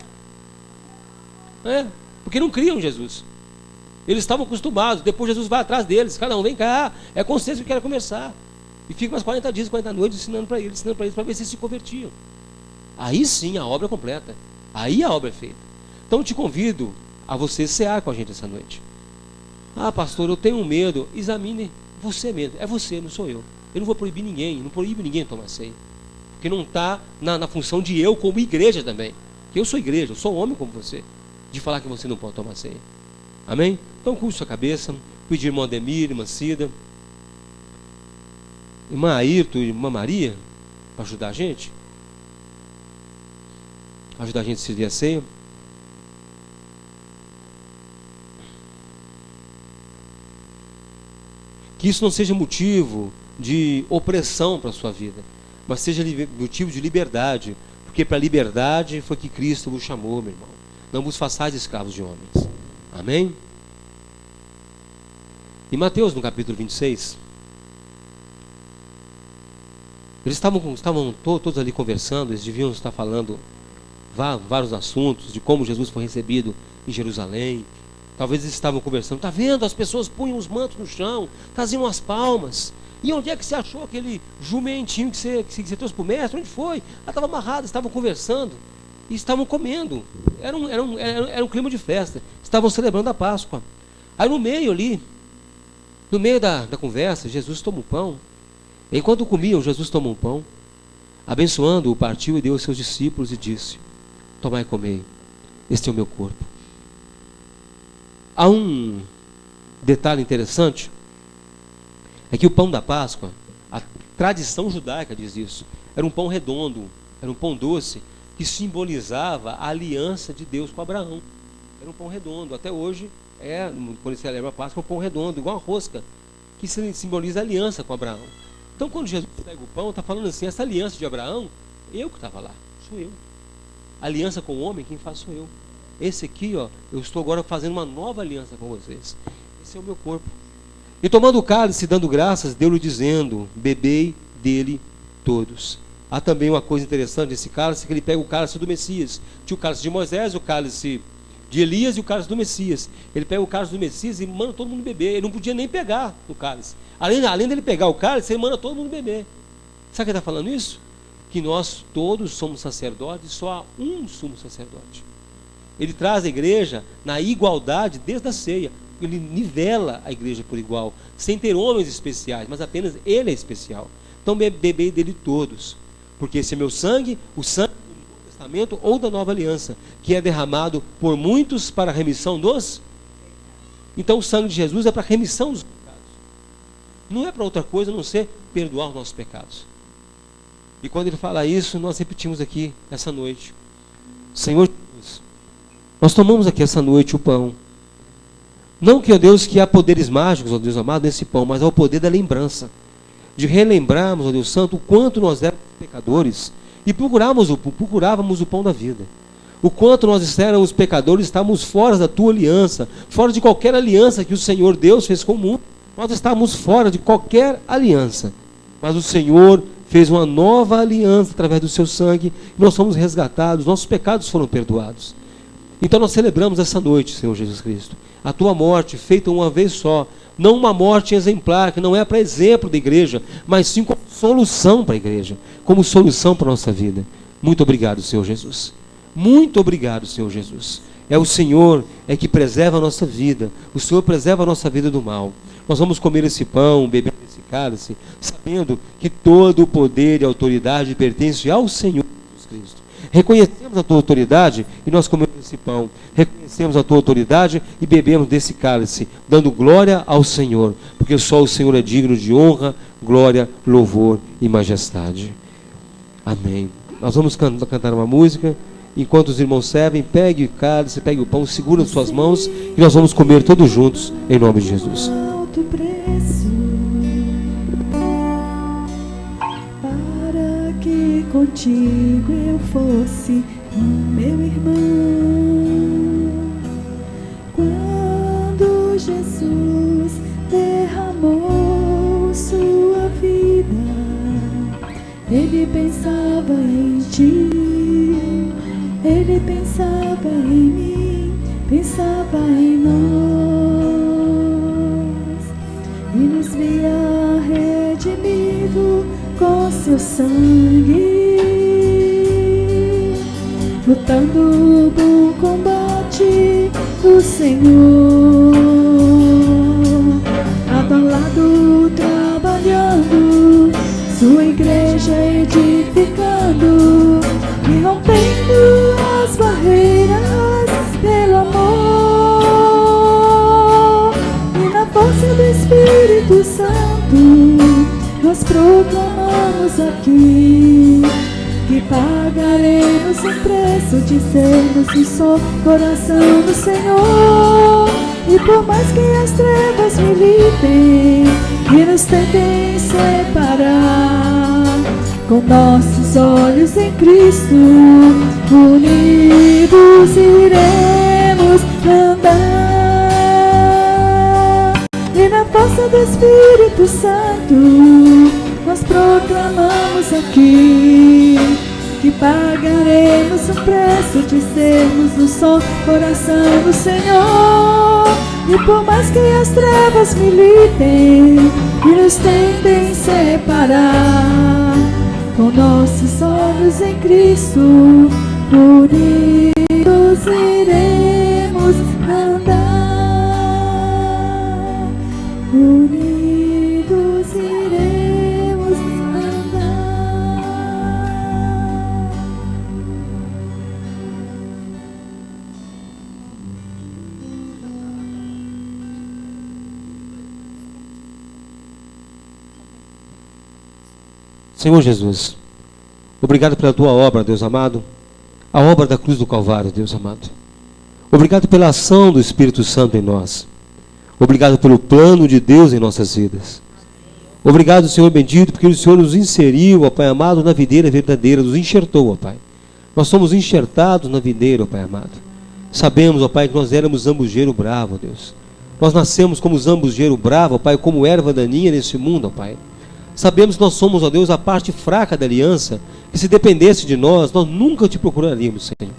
Porque não criam em Jesus. Eles estavam acostumados, depois Jesus vai atrás deles, cada um vem cá, é consciência que quer começar. E fica mais 40 dias, 40 noites ensinando para eles para ver se eles se convertiam. Aí sim a obra é completa. Aí a obra é feita. Então eu te convido a você cear com a gente essa noite. Ah, pastor, eu tenho medo. Examine você mesmo. É você, não sou eu. Eu não vou proibir ninguém, não proíbe ninguém tomar ceia. Porque não está na função de eu como igreja também. Que eu sou igreja, eu sou homem como você, de falar que você não pode tomar ceia. Amém? Então curte sua cabeça, pedir irmão Ademir, irmã Cida, irmã Ayrton e irmã Maria, para ajudar a gente. Ajudar a gente a servir a ceia. Que isso não seja motivo de opressão para a sua vida, mas seja motivo de liberdade, porque para a liberdade foi que Cristo vos chamou, meu irmão. Não vos façais escravos de homens. Amém? Em Mateus, no capítulo 26, eles estavam todos ali conversando, eles deviam estar falando vários assuntos de como Jesus foi recebido em Jerusalém. Talvez eles estavam conversando, está vendo? As pessoas punham os mantos no chão, traziam as palmas. E onde é que você achou aquele jumentinho que você trouxe para o mestre? Onde foi? Ela estava amarrada, estavam conversando e estavam comendo. Era um clima de festa. Estavam celebrando a Páscoa. Aí no meio ali, no meio da conversa, Jesus toma um pão. Enquanto comiam, Jesus tomou um pão, abençoando-o, partiu e deu aos seus discípulos e disse: tomai e comei, este é o meu corpo. Há um detalhe interessante, é que o pão da Páscoa, a tradição judaica diz isso, era um pão redondo, era um pão doce, que simbolizava a aliança de Deus com Abraão. Era um pão redondo, até hoje, quando se celebra a Páscoa, é um pão redondo, igual a rosca, que simboliza a aliança com Abraão. Então quando Jesus pega o pão, está falando assim, essa aliança de Abraão, eu que estava lá, sou eu. Aliança com o homem, quem faz sou eu. Esse aqui, ó, eu estou agora fazendo uma nova aliança com vocês. Esse é o meu corpo. E tomando o cálice, dando graças, deu-lhe dizendo: bebei dele todos. Há também uma coisa interessante desse cálice, que ele pega o cálice do Messias. Tinha o cálice de Moisés, o cálice de Elias e o cálice do Messias. Ele pega o cálice do Messias e manda todo mundo beber. Ele não podia nem pegar o cálice. Além dele pegar o cálice, ele manda todo mundo beber. Sabe o que ele está falando isso? Que nós todos somos sacerdotes e só há um sumo sacerdote. Ele traz a igreja na igualdade desde a ceia. Ele nivela a igreja por igual, sem ter homens especiais, mas apenas ele é especial. Então bebei dele todos, porque esse é meu sangue, o sangue do Novo Testamento ou da Nova Aliança, que é derramado por muitos para a remissão dos... Então o sangue de Jesus é para a remissão dos pecados. Não é para outra coisa a não ser perdoar os nossos pecados. E quando ele fala isso, nós repetimos aqui essa noite: Senhor Jesus, nós tomamos aqui essa noite o pão. Não que, ó Deus, que há poderes mágicos, ó Deus amado, nesse pão, mas há o poder da lembrança. De relembrarmos, ó Deus Santo, o quanto nós éramos pecadores e procurávamos o pão da vida. O quanto nós éramos pecadores, estávamos fora da tua aliança, fora de qualquer aliança que o Senhor Deus fez com o mundo. Nós estávamos fora de qualquer aliança. Mas o Senhor fez uma nova aliança através do seu sangue, e nós fomos resgatados, nossos pecados foram perdoados. Então nós celebramos essa noite, Senhor Jesus Cristo, a tua morte feita uma vez só, não uma morte exemplar, que não é para exemplo da igreja, mas sim como solução para a igreja, como solução para a nossa vida. Muito obrigado, Senhor Jesus. Muito obrigado, Senhor Jesus. É o Senhor que preserva a nossa vida. O Senhor preserva a nossa vida do mal. Nós vamos comer esse pão, beber esse cálice, sabendo que todo o poder e autoridade pertence ao Senhor Jesus Cristo. Reconhecemos a tua autoridade e nós comemos esse pão. Reconhecemos a tua autoridade e bebemos desse cálice, dando glória ao Senhor, porque só o Senhor é digno de honra, glória, louvor e majestade. Amém. Nós vamos cantar uma música. Enquanto os irmãos servem, pegue o cálice, pegue o pão, segura em suas mãos e nós vamos comer todos juntos, em nome de Jesus. Alto preço para que contigo eu fosse meu irmão. Quando Jesus derramou sua vida, ele pensava em ti. Ele pensava em mim, pensava em nós, e nos via redimido com seu sangue, lutando o bom combate do Senhor, lado a lado trabalhando, sua igreja edificando e rompendo as barreiras pelo amor. E na força do Espírito Santo nós proclamamos aqui que pagaremos o preço de sermos um só coração do Senhor. E por mais que as trevas militem e nos tentem separar, com nossos olhos em Cristo, unidos iremos andar. E na força do Espírito Santo nós proclamamos aqui que pagaremos o preço de sermos um só coração do Senhor. E por mais que as trevas militem e nos tentem separar, com nossos olhos em Cristo, unidos iremos andar. Unidos iremos andar. Senhor Jesus, obrigado pela tua obra, Deus amado, a obra da cruz do Calvário, Deus amado. Obrigado pela ação do Espírito Santo em nós. Obrigado pelo plano de Deus em nossas vidas. Obrigado, Senhor bendito, porque o Senhor nos inseriu, ó Pai amado, na videira verdadeira, nos enxertou, ó Pai. Nós somos enxertados na videira, ó Pai amado. Sabemos, ó Pai, que nós éramos zambujeiro bravo, ó Deus. Nós nascemos como zambujeiro bravo, ó Pai, como erva daninha nesse mundo, ó Pai. Sabemos que nós somos, ó Deus, a parte fraca da aliança, que se dependesse de nós, nós nunca te procuraríamos, Senhor.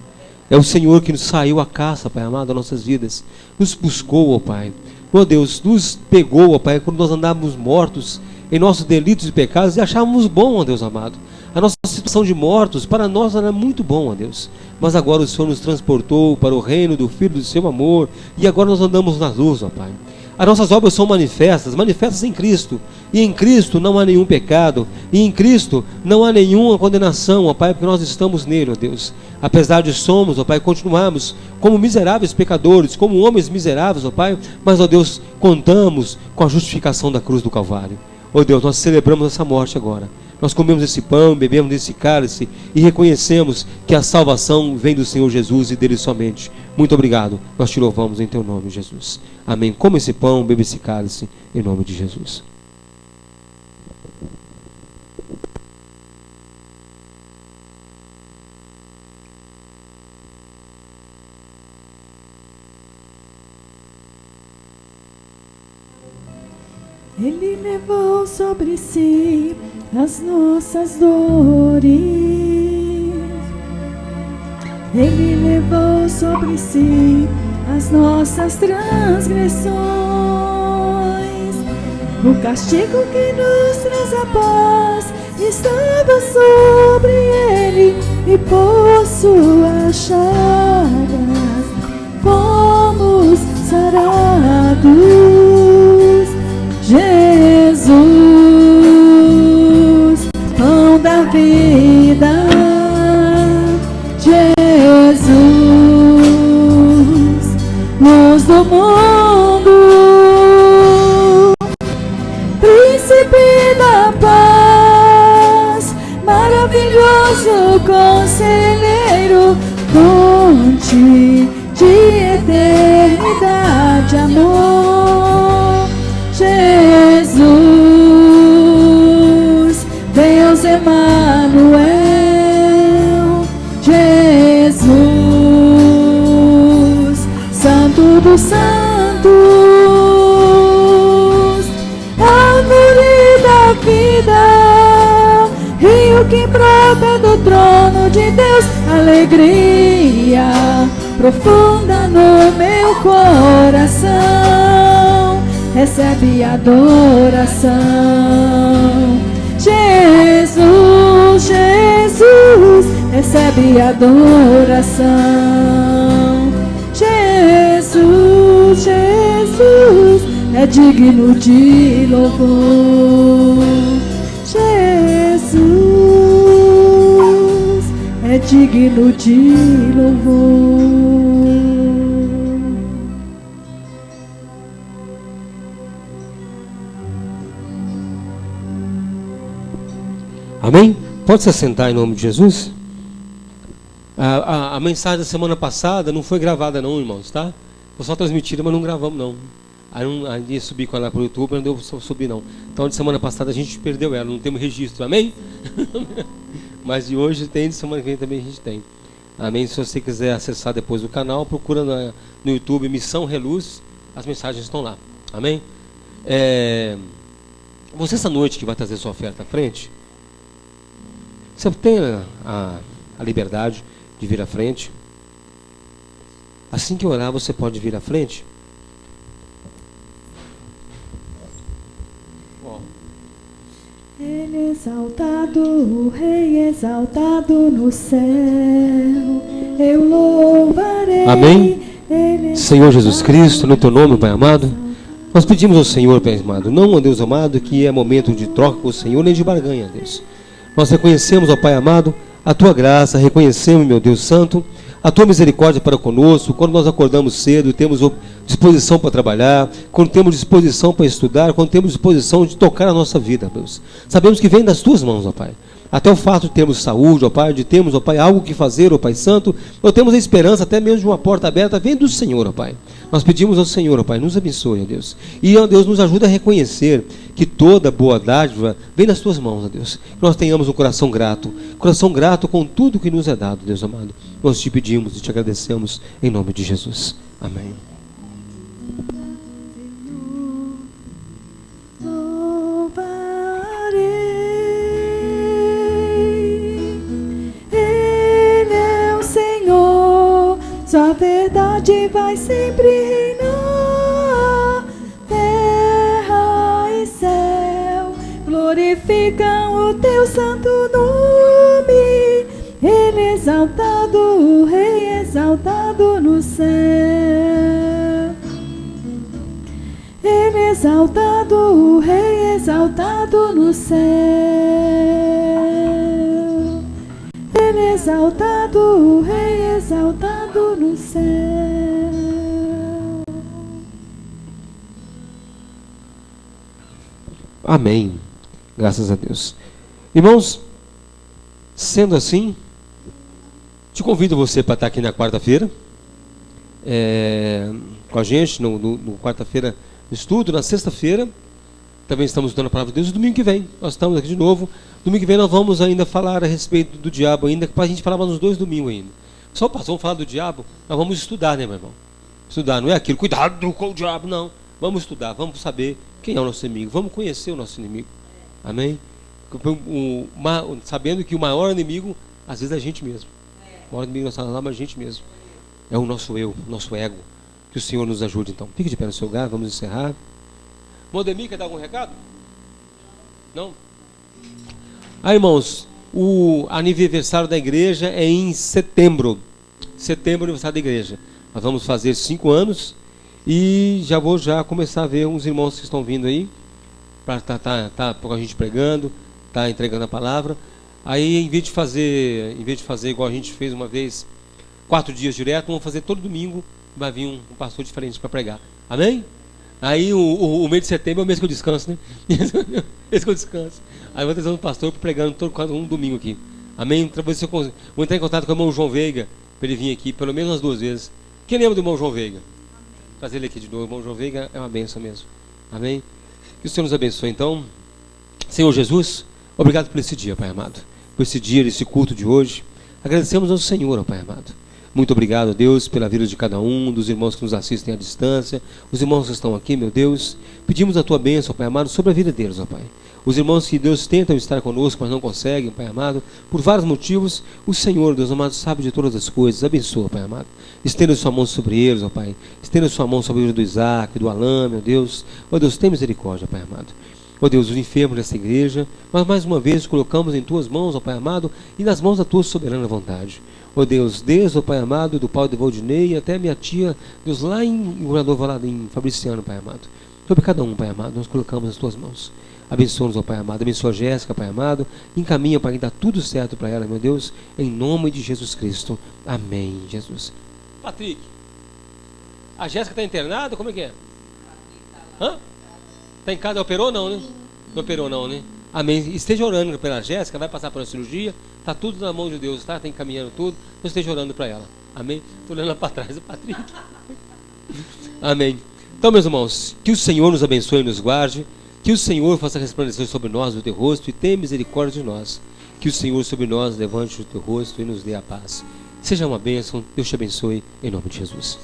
É o Senhor que nos saiu à caça, Pai amado, das nossas vidas. Nos buscou, ó Pai. Ó Deus, nos pegou, ó Pai, quando nós andávamos mortos em nossos delitos e pecados e achávamos bom, ó Deus amado. A nossa situação de mortos, para nós era muito bom, ó Deus. Mas agora o Senhor nos transportou para o reino do Filho do seu amor e agora nós andamos na luz, ó Pai. As nossas obras são manifestas em Cristo. E em Cristo não há nenhum pecado. E em Cristo não há nenhuma condenação, ó Pai, porque nós estamos nele, ó Deus. Apesar de somos, ó Pai, continuamos como miseráveis pecadores, como homens miseráveis, ó Pai, mas, ó Deus, contamos com a justificação da cruz do Calvário. Ó Deus, nós celebramos essa morte agora. Nós comemos esse pão, bebemos desse cálice e reconhecemos que a salvação vem do Senhor Jesus e dele somente. Muito obrigado. Nós te louvamos em teu nome, Jesus. Amém. Coma esse pão, beba esse cálice em nome de Jesus. Ele levou sobre si as nossas dores. Ele levou sobre si as nossas transgressões. O castigo que nos traz a paz estava sobre ele, e por suas chagas fomos sarados. Jesus, pão da vida. Jesus, luz do mundo, príncipe da paz, maravilhoso conselheiro, fonte de eternidade, amor. Jesus, Deus Emanuel. Jesus, Santo dos Santos, árvore da vida, rio que brota do trono de Deus, alegria profunda no meu coração, recebe adoração. Jesus, Jesus, recebe adoração. Jesus, Jesus, é digno de louvor. Jesus, é digno de louvor. Amém? Pode se assentar em nome de Jesus? A mensagem da semana passada não foi gravada não, irmãos, tá? Foi só transmitida, mas não gravamos não. Aí ia subir com ela para o YouTube, não deu para subir não. Então de semana passada a gente perdeu ela, não temos registro, amém? Mas de hoje tem, de semana que vem também a gente tem. Amém? Se você quiser acessar depois o canal, procura no YouTube Missão Reluz, as mensagens estão lá, amém? Você essa noite que vai trazer sua oferta à frente, você tem a liberdade de vir à frente. Assim que orar, você pode vir à frente. Ele exaltado, o Rei exaltado no céu, eu louvarei. Amém? Senhor Jesus Cristo, no teu nome, Pai amado, nós pedimos ao Senhor, Pai amado, não, ó Deus amado, que é momento de troca com o Senhor, nem de barganha, Deus. Nós reconhecemos, ó Pai amado, a tua graça, reconhecemos, meu Deus Santo, a tua misericórdia para conosco, quando nós acordamos cedo e temos disposição para trabalhar, quando temos disposição para estudar, quando temos disposição de tocar a nossa vida, Deus. Sabemos que vem das tuas mãos, ó Pai. Até o fato de termos saúde, ó Pai, de termos, ó Pai, algo que fazer, ó Pai Santo, nós temos a esperança até mesmo de uma porta aberta, vem do Senhor, ó Pai. Nós pedimos ao Senhor, ó Pai, nos abençoe, ó Deus. E, ó Deus, nos ajuda a reconhecer que toda boa dádiva vem das tuas mãos, ó Deus. Que nós tenhamos um coração grato com tudo que nos é dado, Deus amado. Nós te pedimos e te agradecemos em nome de Jesus. Amém. Sua verdade vai sempre reinar. Terra e céu glorificam o teu santo nome. Ele exaltado, o Rei exaltado no céu. Ele exaltado, o Rei exaltado no céu. Ele exaltado, o Rei exaltado no céu. Amém. Graças a Deus. Irmãos, sendo assim, te convido você para estar aqui na quarta-feira, com a gente, no quarta-feira estudo, na sexta-feira, também estamos estudando a palavra de Deus, e domingo que vem, nós estamos aqui de novo. Domingo que vem nós vamos ainda falar a respeito do diabo ainda, que a gente falava nos 2 domingos ainda. Só vamos falar do diabo, nós vamos estudar, né, meu irmão? Estudar, não é aquilo, cuidado com o diabo, não. Vamos estudar, vamos saber quem é o nosso inimigo, vamos conhecer o nosso inimigo. Amém? Sabendo que o maior inimigo, às vezes, é a gente mesmo. O maior inimigo nossa alma é a gente mesmo. É o nosso eu, nosso ego. Que o Senhor nos ajude, então. Fique de pé no seu lugar, vamos encerrar. Modemir, quer dar algum recado? Não? Irmãos, o aniversário da igreja é em setembro. Setembro é o aniversário da igreja. Nós vamos fazer 5 anos e já vou começar a ver uns irmãos que estão vindo aí para tá com a gente pregando, tá entregando a palavra. Aí, em vez de fazer igual a gente fez uma vez, 4 dias direto, vamos fazer todo domingo, vai vir um pastor diferente para pregar. Amém? Aí o mês de setembro é o mês que eu descanso, né? Mês que eu descanso. Aí eu vou trazer um pastor pregando um domingo aqui. Amém? Vou entrar em contato com o irmão João Veiga, para ele vir aqui pelo menos umas 2 vezes. Quem lembra do irmão João Veiga? Trazer ele aqui de novo. O irmão João Veiga é uma bênção mesmo. Amém? Que o Senhor nos abençoe, então. Senhor Jesus, obrigado por esse dia, Pai amado. Por esse dia, esse culto de hoje. Agradecemos ao Senhor, Pai amado. Muito obrigado, Deus, pela vida de cada um, dos irmãos que nos assistem à distância, os irmãos que estão aqui, meu Deus. Pedimos a Tua bênção, Pai amado, sobre a vida deles, ó Pai. Os irmãos que, Deus, tentam estar conosco, mas não conseguem, Pai amado, por vários motivos, o Senhor, Deus amado, sabe de todas as coisas. Abençoa, Pai amado. Estenda sua mão sobre eles, ó Pai. Estenda sua mão sobre a vida do Isaac, do Alain, meu Deus. Ó Deus, tem misericórdia, Pai amado. Ó Deus, os enfermos dessa igreja, mas mais uma vez colocamos em Tuas mãos, ó Pai amado, e nas mãos da Tua soberana vontade. Ó Deus, desde o Pai amado, do Paulo de Valdinei, até minha tia, Deus, lá em Governador Valado, em Fabriciano, Pai amado. Sobre cada um, Pai amado, nós colocamos nas Tuas mãos. Abençoa-nos, ó Pai amado. Abençoa a Jéssica, Pai amado. Encaminha para que dá tudo certo para ela, meu Deus, em nome de Jesus Cristo. Amém, Jesus. Patrick, a Jéssica está internada? Como é que é? Hã? Está em casa? Operou não, né? Não operou não, né? Amém. Esteja orando pela Jéssica, vai passar por uma cirurgia. Está tudo na mão de Deus, tá? Está encaminhando tudo. Então esteja orando para ela. Amém? Estou olhando lá para trás, o Patrick. Amém. Então, meus irmãos, que o Senhor nos abençoe e nos guarde. Que o Senhor faça resplandecer sobre nós o teu rosto e tenha misericórdia de nós. Que o Senhor sobre nós levante o teu rosto e nos dê a paz. Seja uma bênção. Deus te abençoe em nome de Jesus.